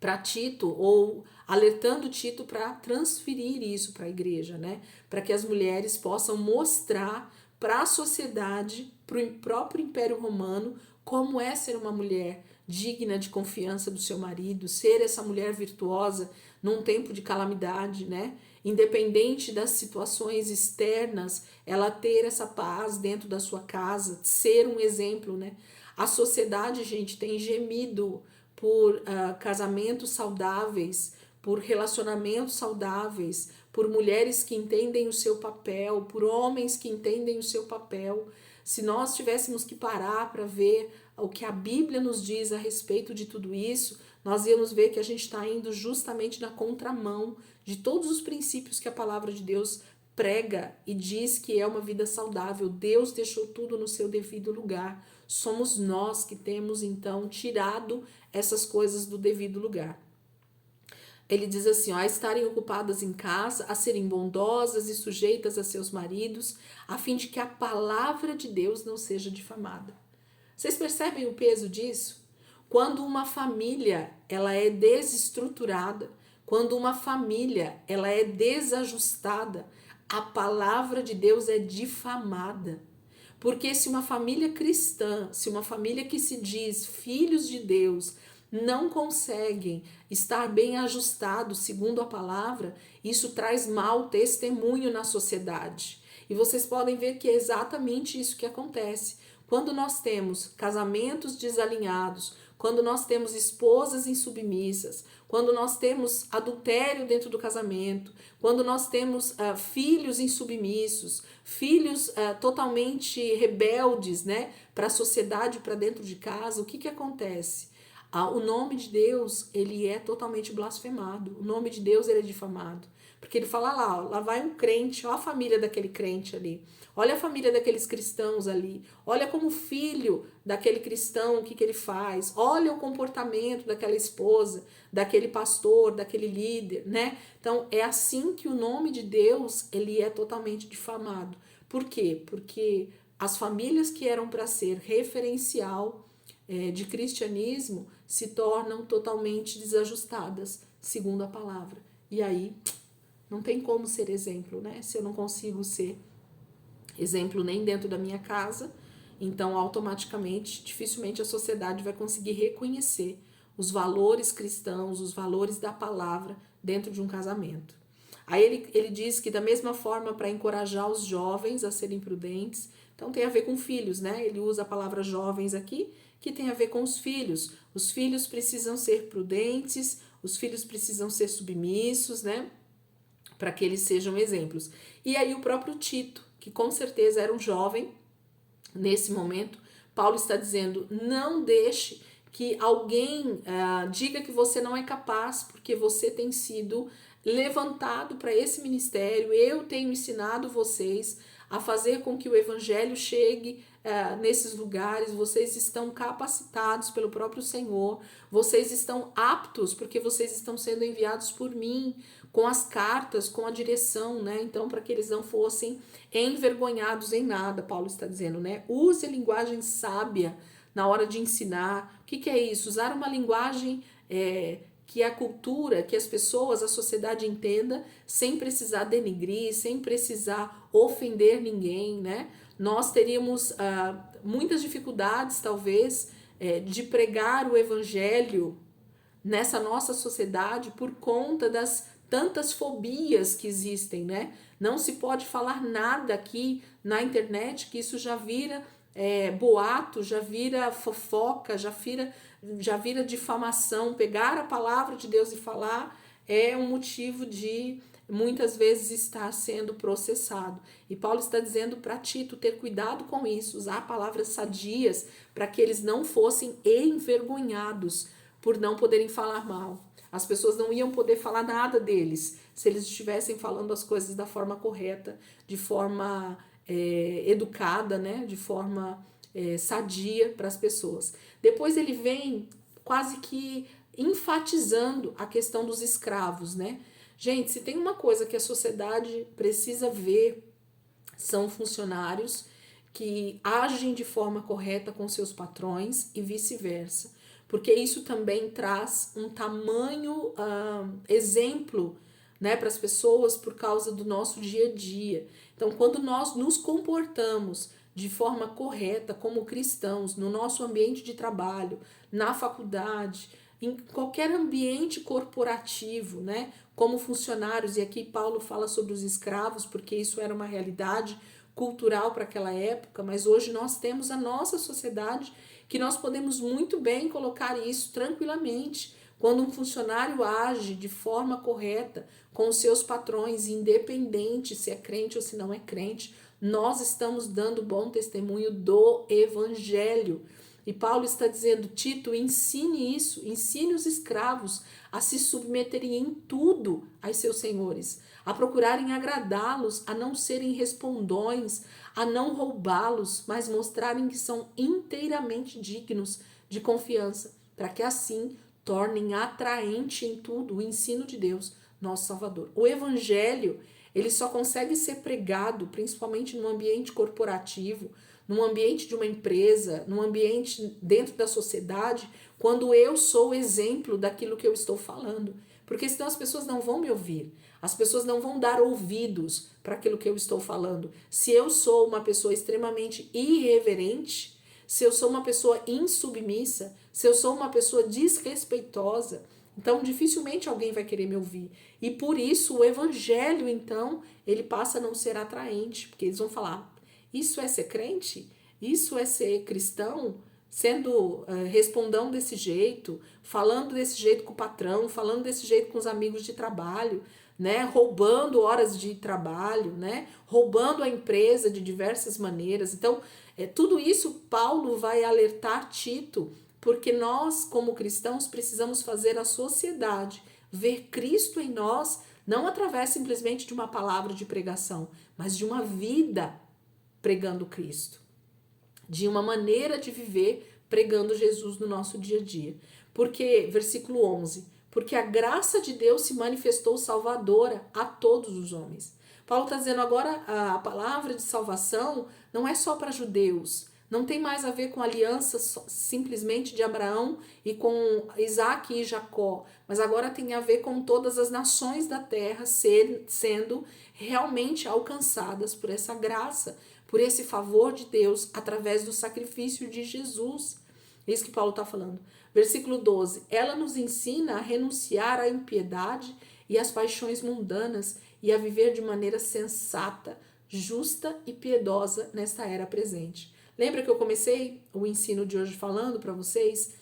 para Tito, ou alertando Tito para transferir isso para a igreja, né? Para que as mulheres possam mostrar para a sociedade, para o próprio Império Romano, como é ser uma mulher digna de confiança do seu marido, ser essa mulher virtuosa num tempo de calamidade, né? Independente das situações externas, ela ter essa paz dentro da sua casa, ser um exemplo, né? A sociedade, gente, tem gemido por casamentos saudáveis, por relacionamentos saudáveis, por mulheres que entendem o seu papel, por homens que entendem o seu papel. Se nós tivéssemos que parar para ver o que a Bíblia nos diz a respeito de tudo isso, nós íamos ver que a gente está indo justamente na contramão de todos os princípios que a palavra de Deus prega e diz que é uma vida saudável. Deus deixou tudo no seu devido lugar. Somos nós que temos então tirado essas coisas do devido lugar. Ele diz assim, ó, a estarem ocupadas em casa, a serem bondosas e sujeitas a seus maridos, a fim de que a palavra de Deus não seja difamada. Vocês percebem o peso disso? Quando uma família ela é desestruturada, quando uma família ela é desajustada, a palavra de Deus é difamada. Porque se uma família cristã, se uma família que se diz filhos de Deus, não conseguem estar bem ajustados segundo a palavra, isso traz mau testemunho na sociedade. E vocês podem ver que é exatamente isso que acontece. Quando nós temos casamentos desalinhados, quando nós temos esposas insubmissas, quando nós temos adultério dentro do casamento, quando nós temos filhos insubmissos, filhos totalmente rebeldes, né, para a sociedade, para dentro de casa, o que acontece? O nome de Deus, ele é totalmente blasfemado. O nome de Deus, ele é difamado. Porque ele fala lá vai um crente, olha a família daquele crente ali. Olha a família daqueles cristãos ali. Olha como filho daquele cristão, o que ele faz. Olha o comportamento daquela esposa, daquele pastor, daquele líder, né? Então, é assim que o nome de Deus, ele é totalmente difamado. Por quê? Porque as famílias que eram para ser referencial de cristianismo se tornam totalmente desajustadas, segundo a palavra. E aí, não tem como ser exemplo, né? Se eu não consigo ser exemplo nem dentro da minha casa, então automaticamente, dificilmente a sociedade vai conseguir reconhecer os valores cristãos, os valores da palavra dentro de um casamento. Aí ele diz que da mesma forma para encorajar os jovens a serem prudentes, então tem a ver com filhos, né? Ele usa a palavra jovens aqui, que tem a ver com os filhos. Os filhos precisam ser prudentes, os filhos precisam ser submissos, né? Para que eles sejam exemplos. E aí o próprio Tito, que com certeza era um jovem nesse momento, Paulo está dizendo, não deixe que alguém diga que você não é capaz, porque você tem sido levantado para esse ministério, eu tenho ensinado vocês a fazer com que o evangelho chegue nesses lugares, vocês estão capacitados pelo próprio Senhor, vocês estão aptos porque vocês estão sendo enviados por mim, com as cartas, com a direção, né? Então, para que eles não fossem envergonhados em nada, Paulo está dizendo, né? Use a linguagem sábia na hora de ensinar. O que é isso? Usar uma linguagem que a cultura, que as pessoas, a sociedade entenda, sem precisar denigrir, sem precisar ofender ninguém, né? Nós teríamos muitas dificuldades, talvez, de pregar o evangelho nessa nossa sociedade por conta das tantas fobias que existem, né? Não se pode falar nada aqui na internet, que isso já vira boato, já vira fofoca, já vira difamação. Pegar a palavra de Deus e falar é um motivo de muitas vezes estar sendo processado. E Paulo está dizendo para Tito ter cuidado com isso, usar palavras sadias para que eles não fossem envergonhados por não poderem falar mal. As pessoas não iam poder falar nada deles se eles estivessem falando as coisas da forma correta, de forma educada, né, de forma sadia para as pessoas. Depois ele vem quase que enfatizando a questão dos escravos, né? Gente, se tem uma coisa que a sociedade precisa ver, são funcionários que agem de forma correta com seus patrões e vice-versa, porque isso também traz um tamanho exemplo, né, para as pessoas por causa do nosso dia a dia. Então, quando nós nos comportamos de forma correta como cristãos no nosso ambiente de trabalho, na faculdade, em qualquer ambiente corporativo, né, como funcionários, e aqui Paulo fala sobre os escravos, porque isso era uma realidade cultural para aquela época, mas hoje nós temos a nossa sociedade que nós podemos muito bem colocar isso tranquilamente. Quando um funcionário age de forma correta com os seus patrões, independente se é crente ou se não é crente, nós estamos dando bom testemunho do evangelho. E Paulo está dizendo, Tito, ensine isso, ensine os escravos a se submeterem em tudo aos seus senhores, a procurarem agradá-los, a não serem respondões, a não roubá-los, mas mostrarem que são inteiramente dignos de confiança, para que assim tornem atraente em tudo o ensino de Deus, nosso Salvador. O evangelho, ele só consegue ser pregado, principalmente no ambiente corporativo, num ambiente de uma empresa, num ambiente dentro da sociedade, quando eu sou exemplo daquilo que eu estou falando. Porque senão as pessoas não vão me ouvir, as pessoas não vão dar ouvidos para aquilo que eu estou falando. Se eu sou uma pessoa extremamente irreverente, se eu sou uma pessoa insubmissa, se eu sou uma pessoa desrespeitosa, então dificilmente alguém vai querer me ouvir. E por isso o evangelho, então, ele passa a não ser atraente, porque eles vão falar, isso é ser crente? Isso é ser cristão? Sendo respondão desse jeito, falando desse jeito com o patrão, falando desse jeito com os amigos de trabalho, né? Roubando horas de trabalho, né? Roubando a empresa de diversas maneiras. Então, tudo isso Paulo vai alertar Tito, porque nós, como cristãos, precisamos fazer a sociedade ver Cristo em nós, não através simplesmente de uma palavra de pregação, mas de uma vida pregando Cristo, de uma maneira de viver pregando Jesus no nosso dia a dia. Porque, versículo 11, porque a graça de Deus se manifestou salvadora a todos os homens. Paulo está dizendo agora a palavra de salvação não é só para judeus, não tem mais a ver com aliança simplesmente de Abraão e com Isaac e Jacó, mas agora tem a ver com todas as nações da terra sendo realmente alcançadas por essa graça, por esse favor de Deus através do sacrifício de Jesus. É isso que Paulo está falando. Versículo 12. Ela nos ensina a renunciar à impiedade e às paixões mundanas e a viver de maneira sensata, justa e piedosa nesta era presente. Lembra que eu comecei o ensino de hoje falando para vocês?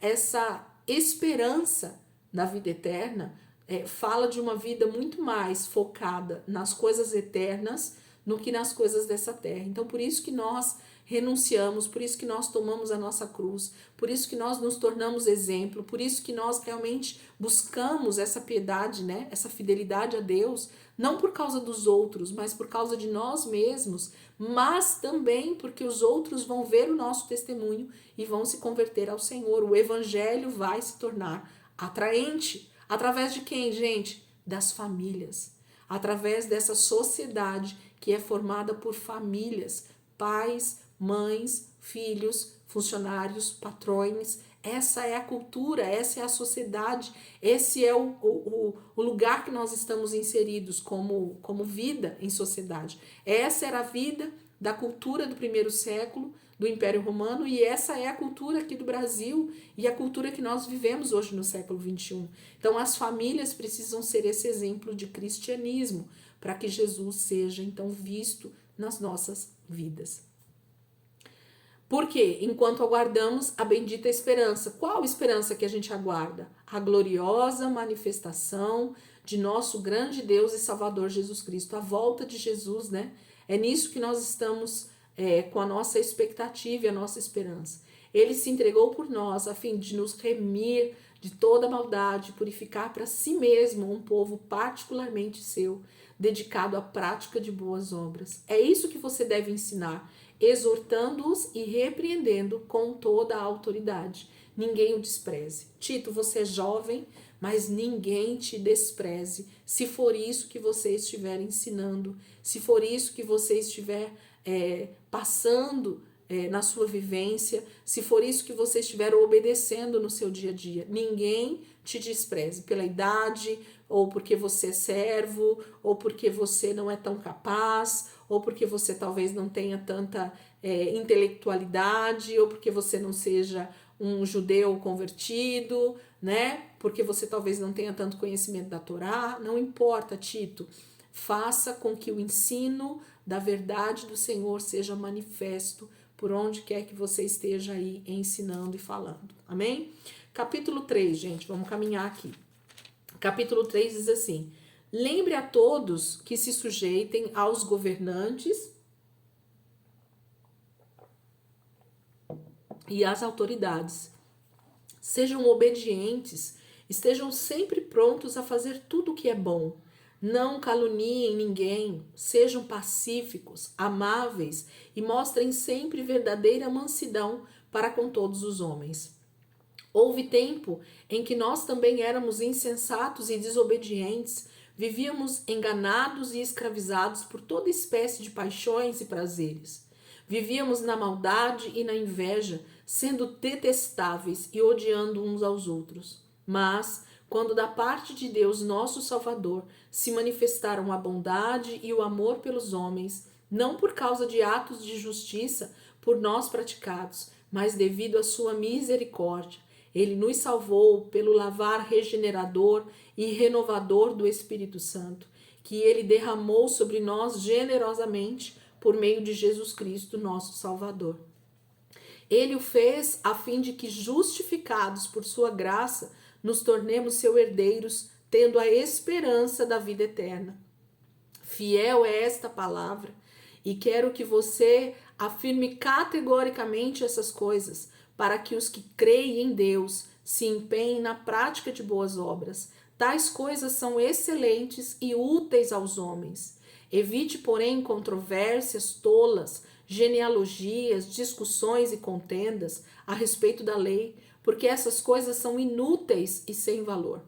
Essa esperança da vida eterna fala de uma vida muito mais focada nas coisas eternas do que nas coisas dessa terra. Então, por isso que nós renunciamos, por isso que nós tomamos a nossa cruz, por isso que nós nos tornamos exemplo, por isso que nós realmente buscamos essa piedade, né? Essa fidelidade a Deus, não por causa dos outros, mas por causa de nós mesmos, mas também porque os outros vão ver o nosso testemunho e vão se converter ao Senhor. O evangelho vai se tornar atraente. Através de quem, gente? Das famílias. Através dessa sociedade que é formada por famílias, pais, mães, filhos, funcionários, patrões. Essa é a cultura, essa é a sociedade, esse é o lugar que nós estamos inseridos como vida em sociedade. Essa era a vida da cultura do primeiro século, do Império Romano, e essa é a cultura aqui do Brasil e a cultura que nós vivemos hoje no século XXI. Então, as famílias precisam ser esse exemplo de cristianismo, para que Jesus seja, então, visto nas nossas vidas. Porque, enquanto aguardamos a bendita esperança, qual esperança que a gente aguarda? A gloriosa manifestação de nosso grande Deus e Salvador Jesus Cristo, a volta de Jesus, né? É nisso que nós estamos com a nossa expectativa e a nossa esperança. Ele se entregou por nós a fim de nos remir de toda maldade, purificar para si mesmo um povo particularmente seu, dedicado à prática de boas obras. É isso que você deve ensinar, exortando-os e repreendendo com toda a autoridade. Ninguém o despreze. Tito, você é jovem, mas ninguém te despreze. Se for isso que você estiver ensinando, se for isso que você estiver passando na sua vivência, se for isso que você estiver obedecendo no seu dia a dia, ninguém te despreze pela idade, ou porque você é servo, ou porque você não é tão capaz, ou porque você talvez não tenha tanta intelectualidade, ou porque você não seja um judeu convertido, né? Porque você talvez não tenha tanto conhecimento da Torá. Não importa, Tito. Faça com que o ensino da verdade do Senhor seja manifesto por onde quer que você esteja aí ensinando e falando. Amém? Capítulo 3, gente, vamos caminhar aqui. Capítulo 3 diz assim: lembre a todos que se sujeitem aos governantes e às autoridades. Sejam obedientes, estejam sempre prontos a fazer tudo o que é bom. Não caluniem ninguém, sejam pacíficos, amáveis e mostrem sempre verdadeira mansidão para com todos os homens. Houve tempo em que nós também éramos insensatos e desobedientes, vivíamos enganados e escravizados por toda espécie de paixões e prazeres. Vivíamos na maldade e na inveja, sendo detestáveis e odiando uns aos outros. Mas, quando da parte de Deus, nosso Salvador, se manifestaram a bondade e o amor pelos homens, não por causa de atos de justiça por nós praticados, mas devido à sua misericórdia, ele nos salvou pelo lavar regenerador e renovador do Espírito Santo, que ele derramou sobre nós generosamente por meio de Jesus Cristo, nosso Salvador. Ele o fez a fim de que, justificados por sua graça, nos tornemos seus herdeiros, tendo a esperança da vida eterna. Fiel é esta palavra, e quero que você afirme categoricamente essas coisas, para que os que creem em Deus se empenhem na prática de boas obras. Tais coisas são excelentes e úteis aos homens. Evite, porém, controvérsias tolas, genealogias, discussões e contendas a respeito da lei, porque essas coisas são inúteis e sem valor.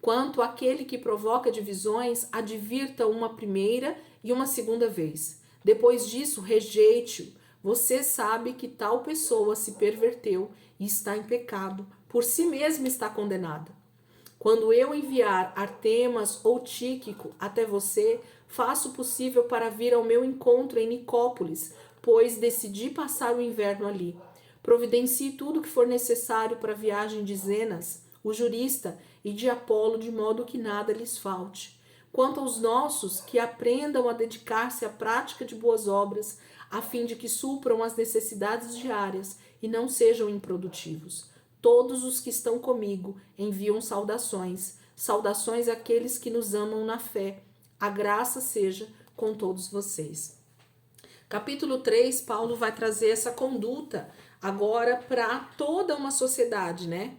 Quanto àquele que provoca divisões, advirta uma primeira e uma segunda vez. Depois disso, rejeite-o. Você sabe que tal pessoa se perverteu e está em pecado, por si mesma está condenada. Quando eu enviar Artemas ou Tíquico até você, faço o possível para vir ao meu encontro em Nicópolis, pois decidi passar o inverno ali. Providencie tudo o que for necessário para a viagem de Zenas, o jurista, e de Apolo, de modo que nada lhes falte. Quanto aos nossos, que aprendam a dedicar-se à prática de boas obras, a fim de que supram as necessidades diárias e não sejam improdutivos. Todos os que estão comigo enviam saudações. Saudações àqueles que nos amam na fé. A graça seja com todos vocês. Capítulo 3, Paulo vai trazer essa conduta agora para toda uma sociedade, né?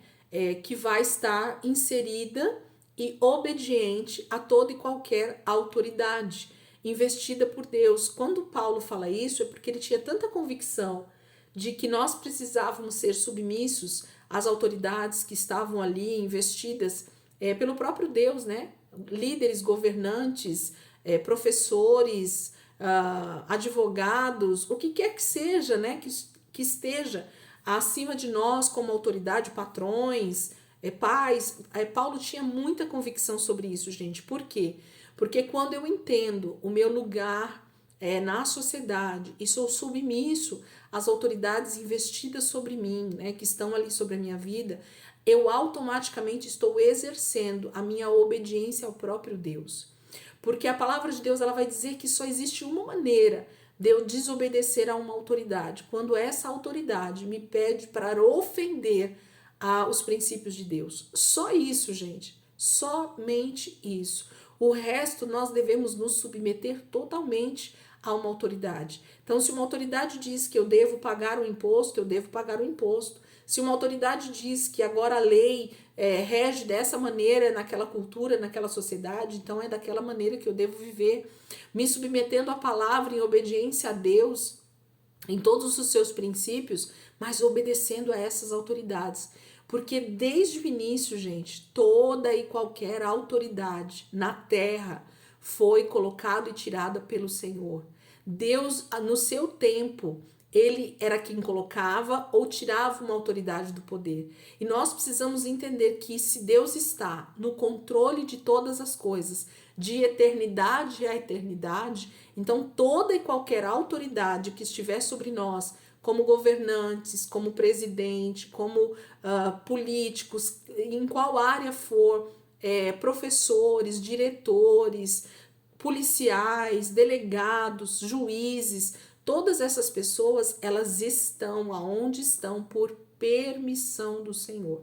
Que vai estar inserida e obediente a toda e qualquer autoridade investida por Deus. Quando Paulo fala isso, é porque ele tinha tanta convicção de que nós precisávamos ser submissos às autoridades que estavam ali investidas pelo próprio Deus, né? Líderes, governantes, professores, advogados, o que quer que seja, né? Que esteja acima de nós como autoridade, patrões, pais. Paulo tinha muita convicção sobre isso, gente. Por quê? Porque quando eu entendo o meu lugar na sociedade e sou submisso às autoridades investidas sobre mim, né, que estão ali sobre a minha vida, eu automaticamente estou exercendo a minha obediência ao próprio Deus. Porque a palavra de Deus ela vai dizer que só existe uma maneira de eu desobedecer a uma autoridade, quando essa autoridade me pede para ofender os princípios de Deus. Só isso, gente. Somente isso. O resto nós devemos nos submeter totalmente a uma autoridade. Então, se uma autoridade diz que eu devo pagar o imposto, eu devo pagar o imposto. Se uma autoridade diz que agora a lei rege dessa maneira naquela cultura, naquela sociedade, então é daquela maneira que eu devo viver, me submetendo à palavra em obediência a Deus, em todos os seus princípios, mas obedecendo a essas autoridades. Porque desde o início, gente, toda e qualquer autoridade na terra foi colocada e tirada pelo Senhor. Deus, no seu tempo, ele era quem colocava ou tirava uma autoridade do poder. E nós precisamos entender que se Deus está no controle de todas as coisas, de eternidade a eternidade, então toda e qualquer autoridade que estiver sobre nós, como governantes, como presidente, como políticos, em qual área for, professores, diretores, policiais, delegados, juízes, todas essas pessoas, elas estão aonde estão por permissão do Senhor.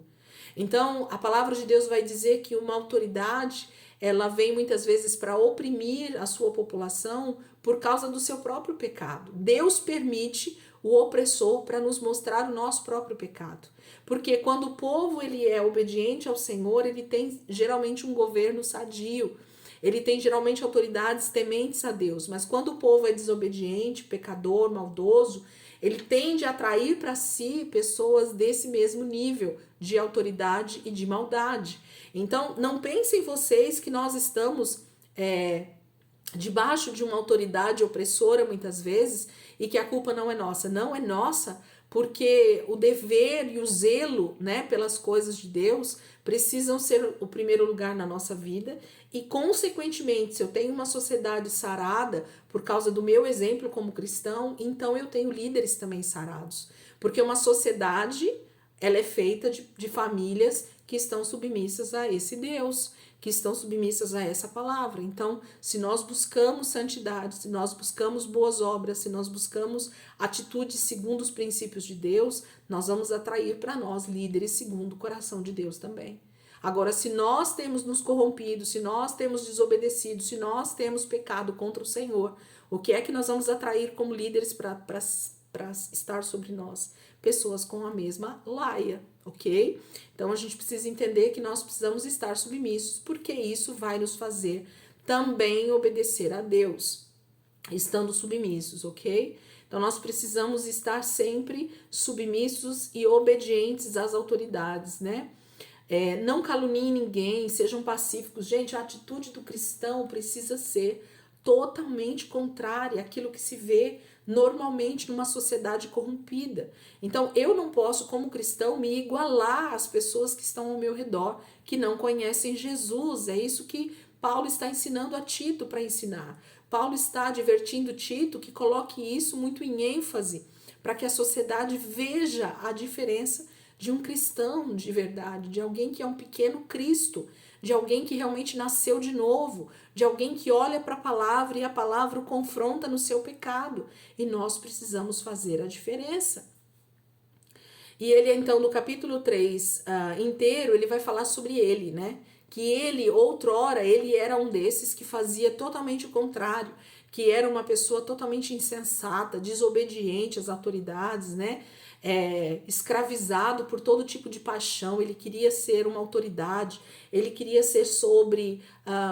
Então, a palavra de Deus vai dizer que uma autoridade, ela vem muitas vezes para oprimir a sua população por causa do seu próprio pecado. Deus permite o opressor para nos mostrar o nosso próprio pecado. Porque quando o povo ele é obediente ao Senhor, ele tem geralmente um governo sadio. Ele tem geralmente autoridades tementes a Deus, mas quando o povo é desobediente, pecador, maldoso, ele tende a atrair para si pessoas desse mesmo nível de autoridade e de maldade. Então, não pensem vocês que nós estamos debaixo de uma autoridade opressora muitas vezes e que a culpa não é nossa. Não é nossa, porque o dever e o zelo, né, pelas coisas de Deus precisam ser o primeiro lugar na nossa vida e, consequentemente, se eu tenho uma sociedade sarada por causa do meu exemplo como cristão, então eu tenho líderes também sarados, porque uma sociedade, ela é feita de famílias que estão submissas a esse Deus, que estão submissas a essa palavra. Então, se nós buscamos santidade, se nós buscamos boas obras, se nós buscamos atitudes segundo os princípios de Deus, nós vamos atrair para nós líderes segundo o coração de Deus também. Agora, se nós temos nos corrompido, se nós temos desobedecido, se nós temos pecado contra o Senhor, o que é que nós vamos atrair como líderes para estar sobre nós? Pessoas com a mesma laia, ok? Então a gente precisa entender que nós precisamos estar submissos, porque isso vai nos fazer também obedecer a Deus, estando submissos, ok? Então nós precisamos estar sempre submissos e obedientes às autoridades, né? Não caluniem ninguém, sejam pacíficos. Gente, a atitude do cristão precisa ser totalmente contrária àquilo que se vê normalmente numa sociedade corrompida. Então, eu não posso, como cristão, me igualar às pessoas que estão ao meu redor, que não conhecem Jesus. É isso que Paulo está ensinando a Tito para ensinar. Paulo está advertindo Tito que coloque isso muito em ênfase, para que a sociedade veja a diferença de um cristão de verdade, de alguém que é um pequeno Cristo, de alguém que realmente nasceu de novo, de alguém que olha para a palavra e a palavra o confronta no seu pecado. E nós precisamos fazer a diferença. E ele, então, no capítulo 3 inteiro, ele vai falar sobre ele, né? Que ele, outrora, ele era um desses que fazia totalmente o contrário, que era uma pessoa totalmente insensata, desobediente às autoridades, né? Escravizado por todo tipo de paixão. Ele queria ser uma autoridade, ele queria ser sobre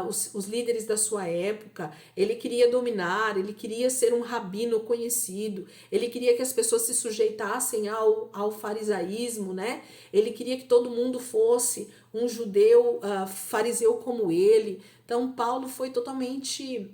os líderes da sua época, ele queria dominar, ele queria ser um rabino conhecido, ele queria que as pessoas se sujeitassem ao farisaísmo, né? Ele queria que todo mundo fosse um judeu fariseu como ele. Então Paulo foi totalmente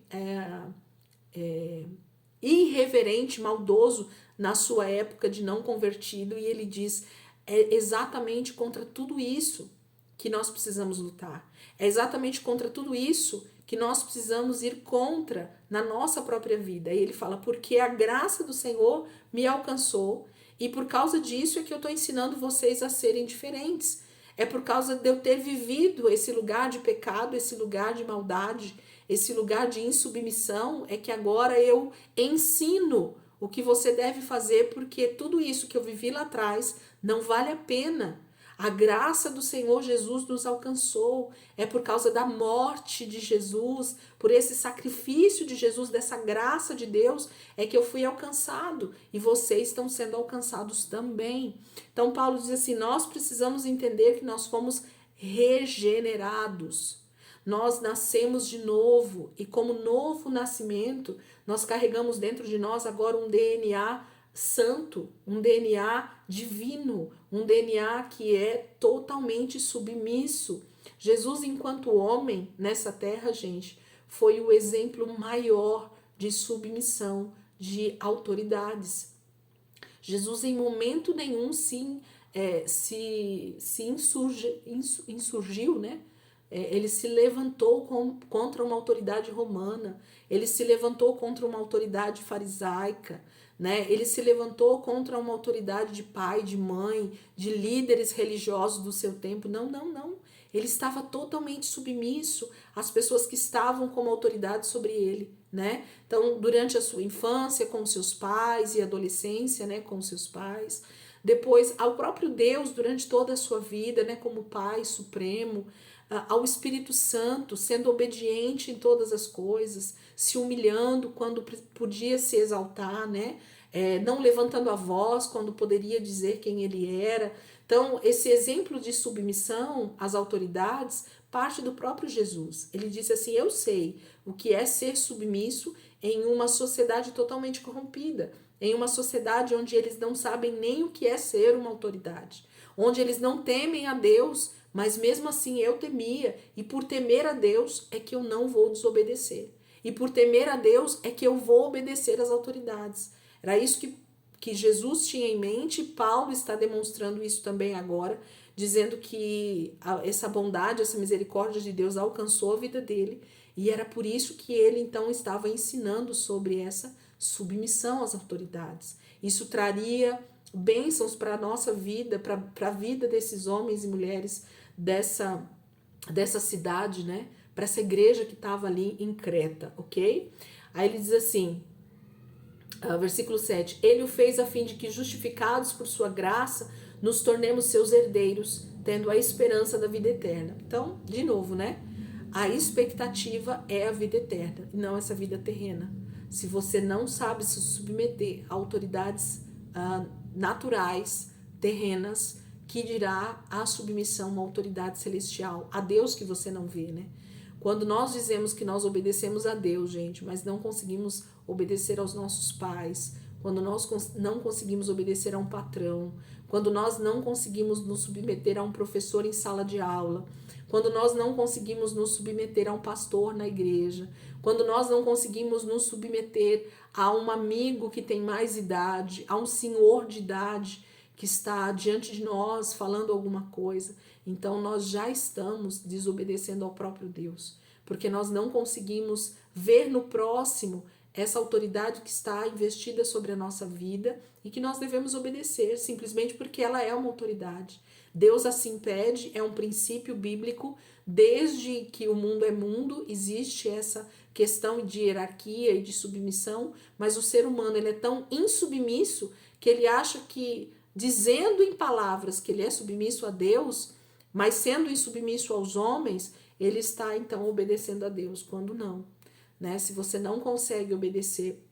irreverente, maldoso na sua época de não convertido, e ele diz, é exatamente contra tudo isso que nós precisamos lutar, é exatamente contra tudo isso que nós precisamos ir contra na nossa própria vida. E ele fala, porque a graça do Senhor me alcançou, e por causa disso é que eu estou ensinando vocês a serem diferentes, é por causa de eu ter vivido esse lugar de pecado, esse lugar de maldade, esse lugar de insubmissão, é que agora eu ensino o que você deve fazer, porque tudo isso que eu vivi lá atrás não vale a pena. A graça do Senhor Jesus nos alcançou. É por causa da morte de Jesus, por esse sacrifício de Jesus, dessa graça de Deus, é que eu fui alcançado. E vocês estão sendo alcançados também. Então Paulo diz assim, nós precisamos entender que nós fomos regenerados. Nós nascemos de novo e como novo nascimento, nós carregamos dentro de nós agora um DNA santo, um DNA divino, um DNA que é totalmente submisso. Jesus, enquanto homem nessa terra, gente, foi o exemplo maior de submissão de autoridades. Jesus em momento nenhum insurgiu, né? Ele se levantou contra uma autoridade romana, ele se levantou contra uma autoridade farisaica, né? Ele se levantou contra uma autoridade de pai, de mãe, de líderes religiosos do seu tempo. Não, não, não. Ele estava totalmente submisso às pessoas que estavam como autoridade sobre ele, né? Então, durante a sua infância com seus pais e adolescência, né, com seus pais, depois ao próprio Deus durante toda a sua vida, né, como Pai Supremo, ao Espírito Santo, sendo obediente em todas as coisas, se humilhando quando podia se exaltar, né? Não levantando a voz quando poderia dizer quem ele era. Então, esse exemplo de submissão às autoridades parte do próprio Jesus. Ele disse assim: eu sei o que é ser submisso em uma sociedade totalmente corrompida, em uma sociedade onde eles não sabem nem o que é ser uma autoridade, onde eles não temem a Deus, mas mesmo assim eu temia, e por temer a Deus é que eu não vou desobedecer. E por temer a Deus é que eu vou obedecer às autoridades. Era isso que Jesus tinha em mente, e Paulo está demonstrando isso também agora, dizendo que essa bondade, essa misericórdia de Deus alcançou a vida dele, e era por isso que ele então estava ensinando sobre essa submissão às autoridades. Isso traria bênçãos para a nossa vida, para a vida desses homens e mulheres dessa cidade, né? Para essa igreja que estava ali em Creta, ok? Aí ele diz assim, versículo 7, ele o fez a fim de que, justificados por sua graça, nos tornemos seus herdeiros, tendo a esperança da vida eterna. Então, de novo, né? A expectativa é a vida eterna, e não essa vida terrena. Se você não sabe se submeter a autoridades naturais, terrenas, que dirá a submissão a uma autoridade celestial, a Deus que você não vê, né? Quando nós dizemos que nós obedecemos a Deus, gente, mas não conseguimos obedecer aos nossos pais, quando nós não conseguimos obedecer a um patrão, quando nós não conseguimos nos submeter a um professor em sala de aula, quando nós não conseguimos nos submeter a um pastor na igreja, quando nós não conseguimos nos submeter a um amigo que tem mais idade, a um senhor de idade que está diante de nós falando alguma coisa, então nós já estamos desobedecendo ao próprio Deus, porque nós não conseguimos ver no próximo essa autoridade que está investida sobre a nossa vida e que nós devemos obedecer, simplesmente porque ela é uma autoridade. Deus assim pede, é um princípio bíblico, desde que o mundo é mundo, existe essa questão de hierarquia e de submissão, mas o ser humano ele é tão insubmisso que ele acha que, dizendo em palavras que ele é submisso a Deus, mas sendo insubmisso aos homens, ele está então obedecendo a Deus, quando não. Né? Se você não consegue obedecer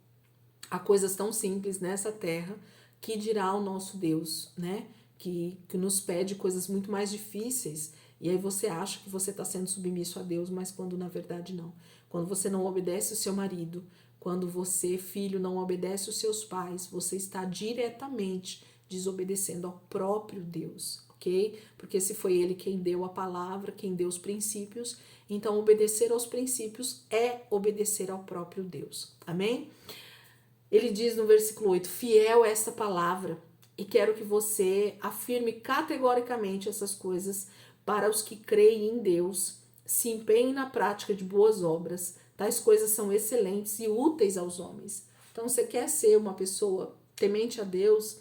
a coisas tão simples nessa terra, que dirá o nosso Deus, né? Que nos pede coisas muito mais difíceis, e aí você acha que você está sendo submisso a Deus, mas quando na verdade não. Quando você não obedece o seu marido, quando você, filho, não obedece os seus pais, você está diretamente desobedecendo ao próprio Deus, ok? Porque se foi ele quem deu a palavra, quem deu os princípios, então obedecer aos princípios é obedecer ao próprio Deus, amém? Ele diz no versículo 8, fiel é essa palavra, e quero que você afirme categoricamente essas coisas para os que creem em Deus, se empenhem na prática de boas obras, tais coisas são excelentes e úteis aos homens. Então, você quer ser uma pessoa temente a Deus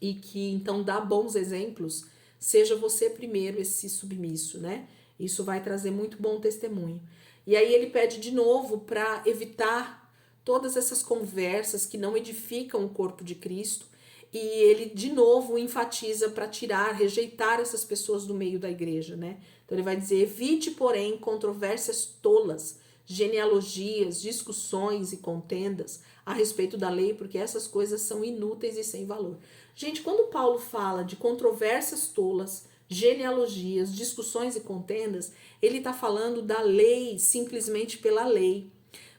e que então dá bons exemplos, seja você primeiro esse submisso, né? Isso vai trazer muito bom testemunho. E aí ele pede de novo para evitar todas essas conversas que não edificam o corpo de Cristo, e ele de novo enfatiza para tirar, rejeitar essas pessoas do meio da igreja, né? Então ele vai dizer, evite, porém, controvérsias tolas, genealogias, discussões e contendas a respeito da lei, porque essas coisas são inúteis e sem valor. Gente, quando Paulo fala de controvérsias tolas, genealogias, discussões e contendas, ele está falando da lei simplesmente pela lei.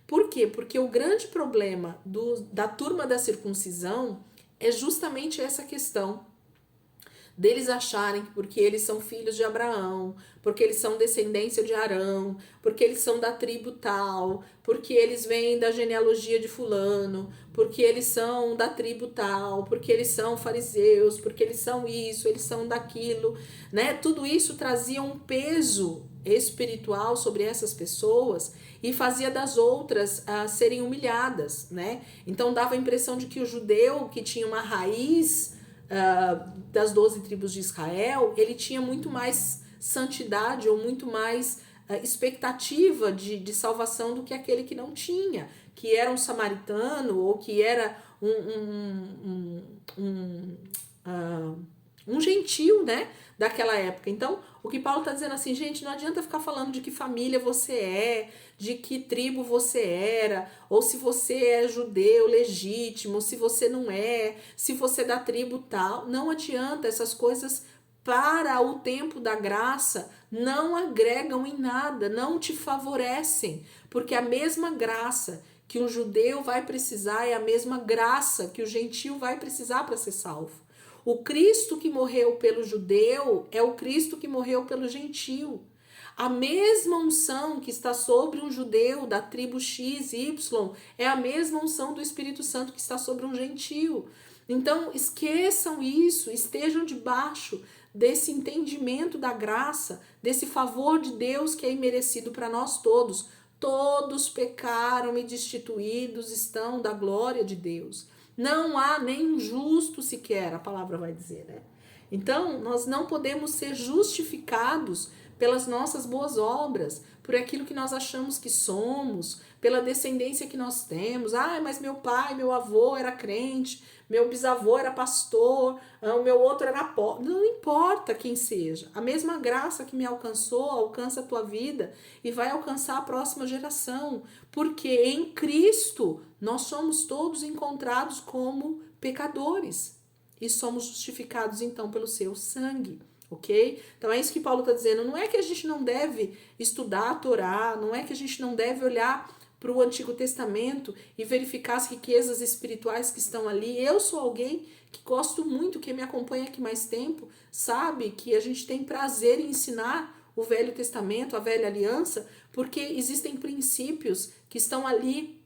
Por quê? Porque o grande problema da turma da circuncisão é justamente essa questão deles acharem que porque eles são filhos de Abraão, porque eles são descendência de Arão, porque eles são da tribo tal, porque eles vêm da genealogia de fulano, porque eles são da tribo tal, porque eles são fariseus, porque eles são isso, eles são daquilo, né? Tudo isso trazia um peso espiritual sobre essas pessoas e fazia das outras serem humilhadas, né? Então dava a impressão de que o judeu que tinha uma raiz das 12 tribos de Israel, ele tinha muito mais santidade ou muito mais expectativa de salvação do que aquele que não tinha, que era um samaritano ou que era um gentil, né, daquela época. Então, o que Paulo está dizendo assim, gente, não adianta ficar falando de que família você é, de que tribo você era, ou se você é judeu legítimo, se você não é, se você é da tribo tal. Não adianta, essas coisas para o tempo da graça não agregam em nada, não te favorecem, porque a mesma graça que um judeu vai precisar é a mesma graça que o gentil vai precisar para ser salvo. O Cristo que morreu pelo judeu é o Cristo que morreu pelo gentil. A mesma unção que está sobre um judeu da tribo X, Y, é a mesma unção do Espírito Santo que está sobre um gentil. Então, esqueçam isso, estejam debaixo desse entendimento da graça, desse favor de Deus que é imerecido para nós todos. Todos pecaram e destituídos estão da glória de Deus. Não há nenhum justo sequer, a palavra vai dizer, né? Então, nós não podemos ser justificados pelas nossas boas obras, por aquilo que nós achamos que somos, pela descendência que nós temos. Ah, mas meu pai, meu avô era crente, meu bisavô era pastor, o meu outro era pobre. Não importa quem seja. A mesma graça que me alcançou, alcança a tua vida e vai alcançar a próxima geração. Porque em Cristo nós somos todos encontrados como pecadores e somos justificados então pelo seu sangue. Ok? Então é isso que Paulo está dizendo. Não é que a gente não deve estudar a Torá, não é que a gente não deve olhar para o Antigo Testamento e verificar as riquezas espirituais que estão ali. Eu sou alguém que gosto muito, quem me acompanha aqui mais tempo, sabe que a gente tem prazer em ensinar o Velho Testamento, a Velha Aliança, porque existem princípios que estão ali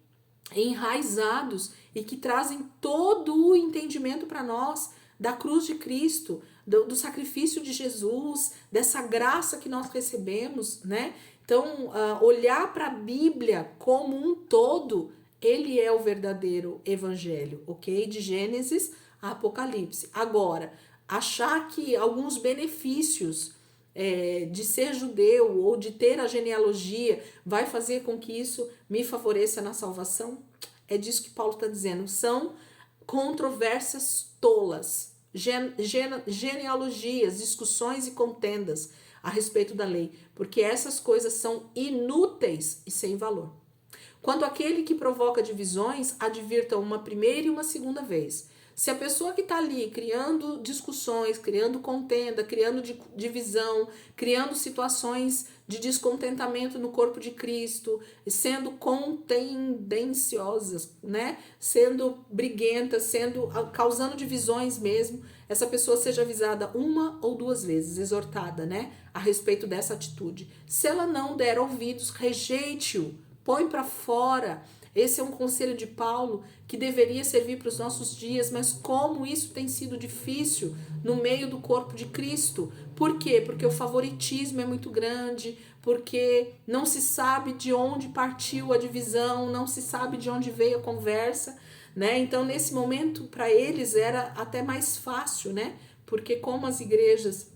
enraizados e que trazem todo o entendimento para nós da cruz de Cristo, do sacrifício de Jesus, dessa graça que nós recebemos, né? Então, olhar para a Bíblia como um todo, ele é o verdadeiro evangelho, ok? De Gênesis a Apocalipse. Agora, achar que alguns benefícios de ser judeu ou de ter a genealogia vai fazer com que isso me favoreça na salvação, é disso que Paulo está dizendo. São controvérsias tolas, genealogias, discussões e contendas a respeito da lei, porque essas coisas são inúteis e sem valor. Quanto àquele que provoca divisões, advirta uma primeira e uma segunda vez. Se a pessoa que está ali criando discussões, criando contenda, criando divisão, criando situações de descontentamento no corpo de Cristo, sendo contendenciosas, né? Sendo briguentas, causando divisões mesmo, essa pessoa seja avisada uma ou duas vezes, exortada, né? A respeito dessa atitude. Se ela não der ouvidos, rejeite-o, põe para fora. Esse é um conselho de Paulo que deveria servir para os nossos dias, mas como isso tem sido difícil no meio do corpo de Cristo. Por quê? Porque o favoritismo é muito grande, porque não se sabe de onde partiu a divisão, não se sabe de onde veio a conversa, né? Então, nesse momento, para eles era até mais fácil, né? Porque como as igrejas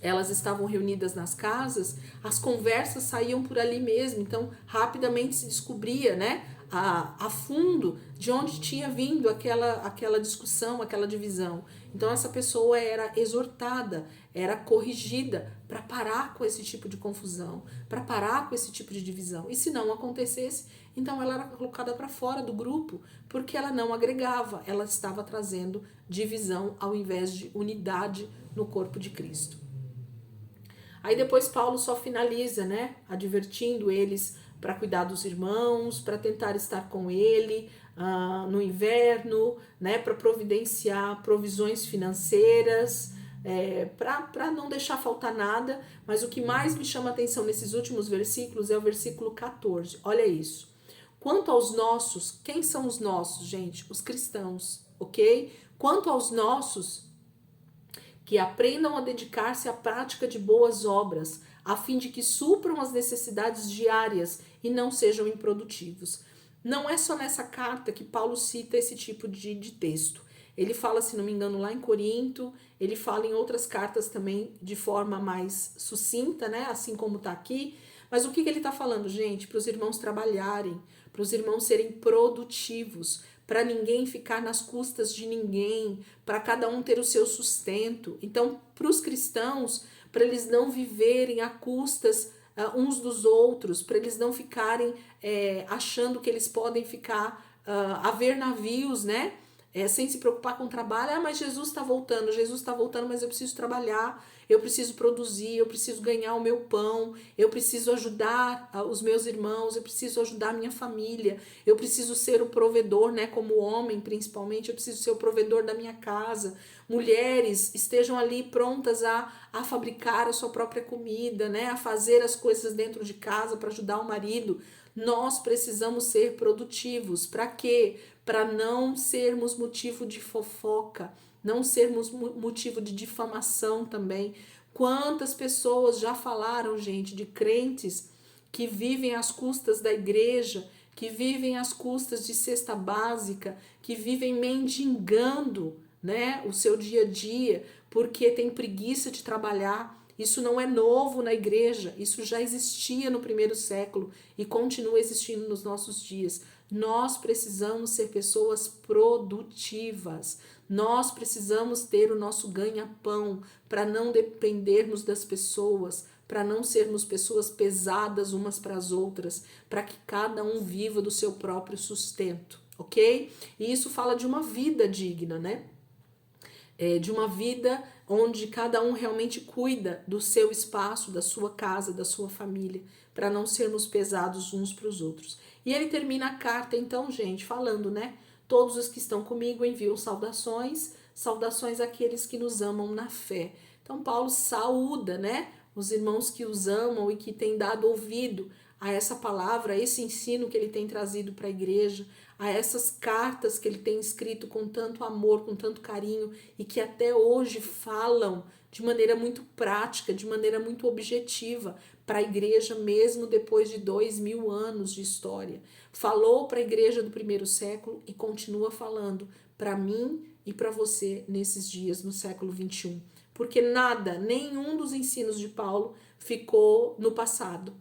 elas estavam reunidas nas casas, as conversas saíam por ali mesmo, então rapidamente se descobria, né, a fundo de onde tinha vindo aquela discussão, aquela divisão. Então essa pessoa era exortada, era corrigida para parar com esse tipo de confusão, para parar com esse tipo de divisão. E se não acontecesse, então ela era colocada para fora do grupo, porque ela não agregava, ela estava trazendo divisão ao invés de unidade no corpo de Cristo. Aí depois Paulo só finaliza, né, advertindo eles para cuidar dos irmãos, para tentar estar com ele no inverno, né, para providenciar provisões financeiras, para não deixar faltar nada. Mas o que mais me chama a atenção nesses últimos versículos é o versículo 14. Olha isso. Quanto aos nossos, quem são os nossos, gente? Os cristãos, ok? Quanto aos nossos, que aprendam a dedicar-se à prática de boas obras, a fim de que supram as necessidades diárias e não sejam improdutivos. Não é só nessa carta que Paulo cita esse tipo de texto. Ele fala, se não me engano, lá em Corinto, ele fala em outras cartas também de forma mais sucinta, né? Assim como está aqui. Mas o que ele está falando, gente? Para os irmãos trabalharem, para os irmãos serem produtivos, para ninguém ficar nas custas de ninguém, para cada um ter o seu sustento. Então, para os cristãos, para eles não viverem a custas uns dos outros, para eles não ficarem achando que eles podem ficar a ver navios, né? Sem se preocupar com o trabalho. Mas Jesus está voltando, mas eu preciso trabalhar, eu preciso produzir, eu preciso ganhar o meu pão, eu preciso ajudar os meus irmãos, eu preciso ajudar a minha família, eu preciso ser o provedor, né, como homem principalmente, eu preciso ser o provedor da minha casa. Mulheres estejam ali prontas a fabricar a sua própria comida, né, a fazer as coisas dentro de casa para ajudar o marido. Nós precisamos ser produtivos. Para quê? Para não sermos motivo de fofoca, não sermos motivo de difamação também. Quantas pessoas já falaram, gente, de crentes que vivem às custas da igreja, que vivem às custas de cesta básica, que vivem mendigando, né, o seu dia a dia, porque tem preguiça de trabalhar. Isso não é novo na igreja, isso já existia no primeiro século e continua existindo nos nossos dias. Nós precisamos ser pessoas produtivas. Nós precisamos ter o nosso ganha-pão para não dependermos das pessoas, para não sermos pessoas pesadas umas para as outras, para que cada um viva do seu próprio sustento, ok? E isso fala de uma vida digna, né? De uma vida onde cada um realmente cuida do seu espaço, da sua casa, da sua família, para não sermos pesados uns para os outros. E ele termina a carta, então, gente, falando, né? Todos os que estão comigo enviam saudações, saudações àqueles que nos amam na fé. Então, Paulo saúda, né? Os irmãos que os amam e que têm dado ouvido a essa palavra, a esse ensino que ele tem trazido para a igreja, a essas cartas que ele tem escrito com tanto amor, com tanto carinho e que até hoje falam de maneira muito prática, de maneira muito objetiva para a igreja mesmo depois de 2000 anos de história. Falou para a igreja do primeiro século e continua falando para mim e para você nesses dias, no século 21. Porque nada, nenhum dos ensinos de Paulo ficou no passado.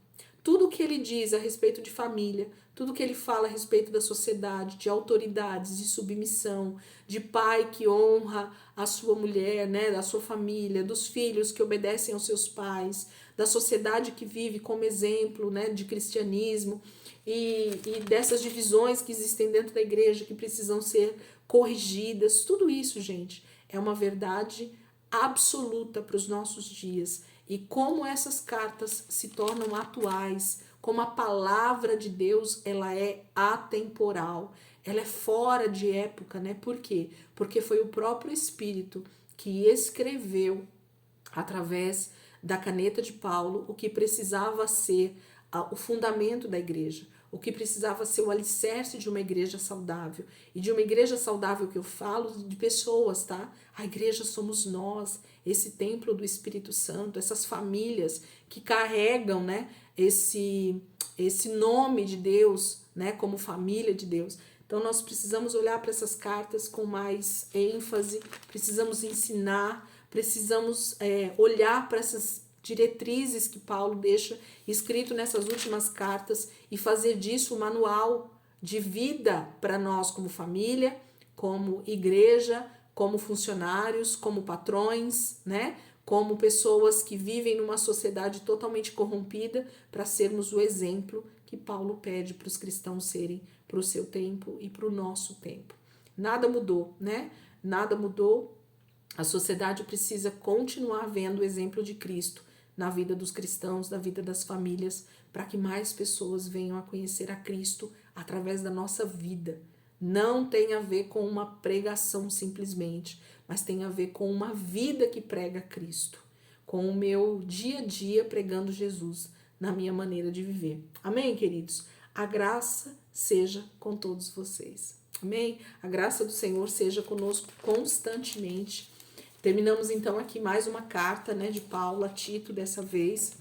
Tudo que ele diz a respeito de família, tudo que ele fala a respeito da sociedade, de autoridades, de submissão, de pai que honra a sua mulher, né, da sua família, dos filhos que obedecem aos seus pais, da sociedade que vive como exemplo, né, de cristianismo e dessas divisões que existem dentro da igreja que precisam ser corrigidas. Tudo isso, gente, é uma verdade absoluta para os nossos dias. E como essas cartas se tornam atuais, como a palavra de Deus, ela é atemporal, ela é fora de época, né? Por quê? Porque foi o próprio Espírito que escreveu através da caneta de Paulo o que precisava ser o fundamento da igreja, o que precisava ser o alicerce de uma igreja saudável. E de uma igreja saudável que eu falo de pessoas, tá? A igreja somos nós, esse templo do Espírito Santo, essas famílias que carregam, né, esse nome de Deus, né, como família de Deus. Então nós precisamos olhar para essas cartas com mais ênfase, precisamos ensinar, precisamos olhar para essas diretrizes que Paulo deixa escrito nessas últimas cartas e fazer disso um manual de vida para nós como família, como igreja, como funcionários, como patrões, né? Como pessoas que vivem numa sociedade totalmente corrompida, para sermos o exemplo que Paulo pede para os cristãos serem para o seu tempo e para o nosso tempo. Nada mudou, né? Nada mudou. A sociedade precisa continuar vendo o exemplo de Cristo na vida dos cristãos, na vida das famílias, para que mais pessoas venham a conhecer a Cristo através da nossa vida. Não tem a ver com uma pregação simplesmente, mas tem a ver com uma vida que prega Cristo, com o meu dia a dia pregando Jesus na minha maneira de viver. Amém, queridos? A graça seja com todos vocês. Amém? A graça do Senhor seja conosco constantemente. Terminamos então aqui mais uma carta, né, de Paulo a Tito dessa vez.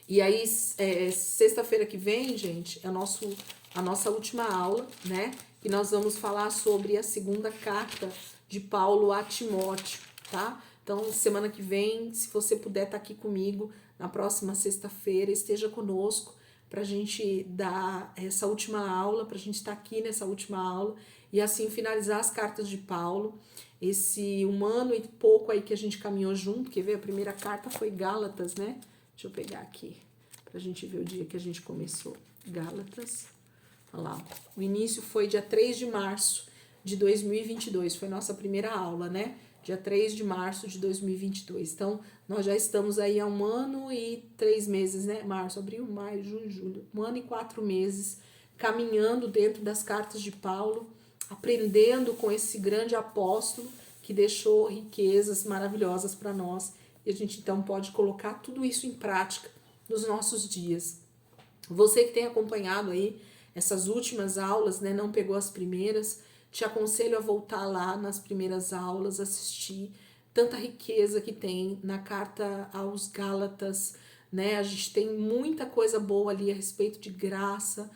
E aí, sexta-feira que vem, gente, é a nossa última aula, né? E nós vamos falar sobre a segunda carta de Paulo a Timóteo, tá? Então, semana que vem, se você puder estar aqui comigo, na próxima sexta-feira, esteja conosco para a gente dar essa última aula, para a gente estar aqui nessa última aula e assim finalizar as cartas de Paulo. Esse 1 ano e pouco aí que a gente caminhou junto, quer ver? A primeira carta foi Gálatas, né? Deixa eu pegar aqui, pra gente ver o dia que a gente começou. Gálatas, olha lá. O início foi dia 3 de março de 2022, foi nossa primeira aula, né? Dia 3 de março de 2022. Então, nós já estamos aí há 1 ano e 3 meses, né? Março, abril, maio, junho, julho. 1 ano e 4 meses caminhando dentro das cartas de Paulo, aprendendo com esse grande apóstolo que deixou riquezas maravilhosas para nós. E a gente então pode colocar tudo isso em prática nos nossos dias. Você que tem acompanhado aí essas últimas aulas, né, não pegou as primeiras, te aconselho a voltar lá nas primeiras aulas, assistir tanta riqueza que tem na carta aos Gálatas, né? A gente tem muita coisa boa ali a respeito de graça,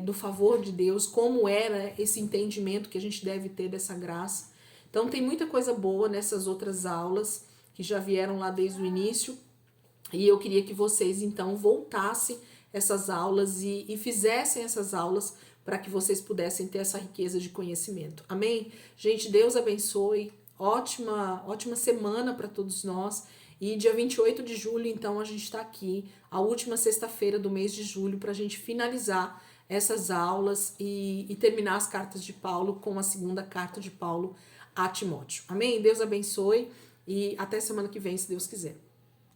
do favor de Deus, como era esse entendimento que a gente deve ter dessa graça. Então tem muita coisa boa nessas outras aulas que já vieram lá desde o início, e eu queria que vocês então voltassem essas aulas e fizessem essas aulas para que vocês pudessem ter essa riqueza de conhecimento. Amém? Gente, Deus abençoe, ótima semana para todos nós, e dia 28 de julho então a gente está aqui, a última sexta-feira do mês de julho, para a gente finalizar essas aulas e terminar as cartas de Paulo com a segunda carta de Paulo a Timóteo. Amém? Deus abençoe. E até semana que vem, se Deus quiser.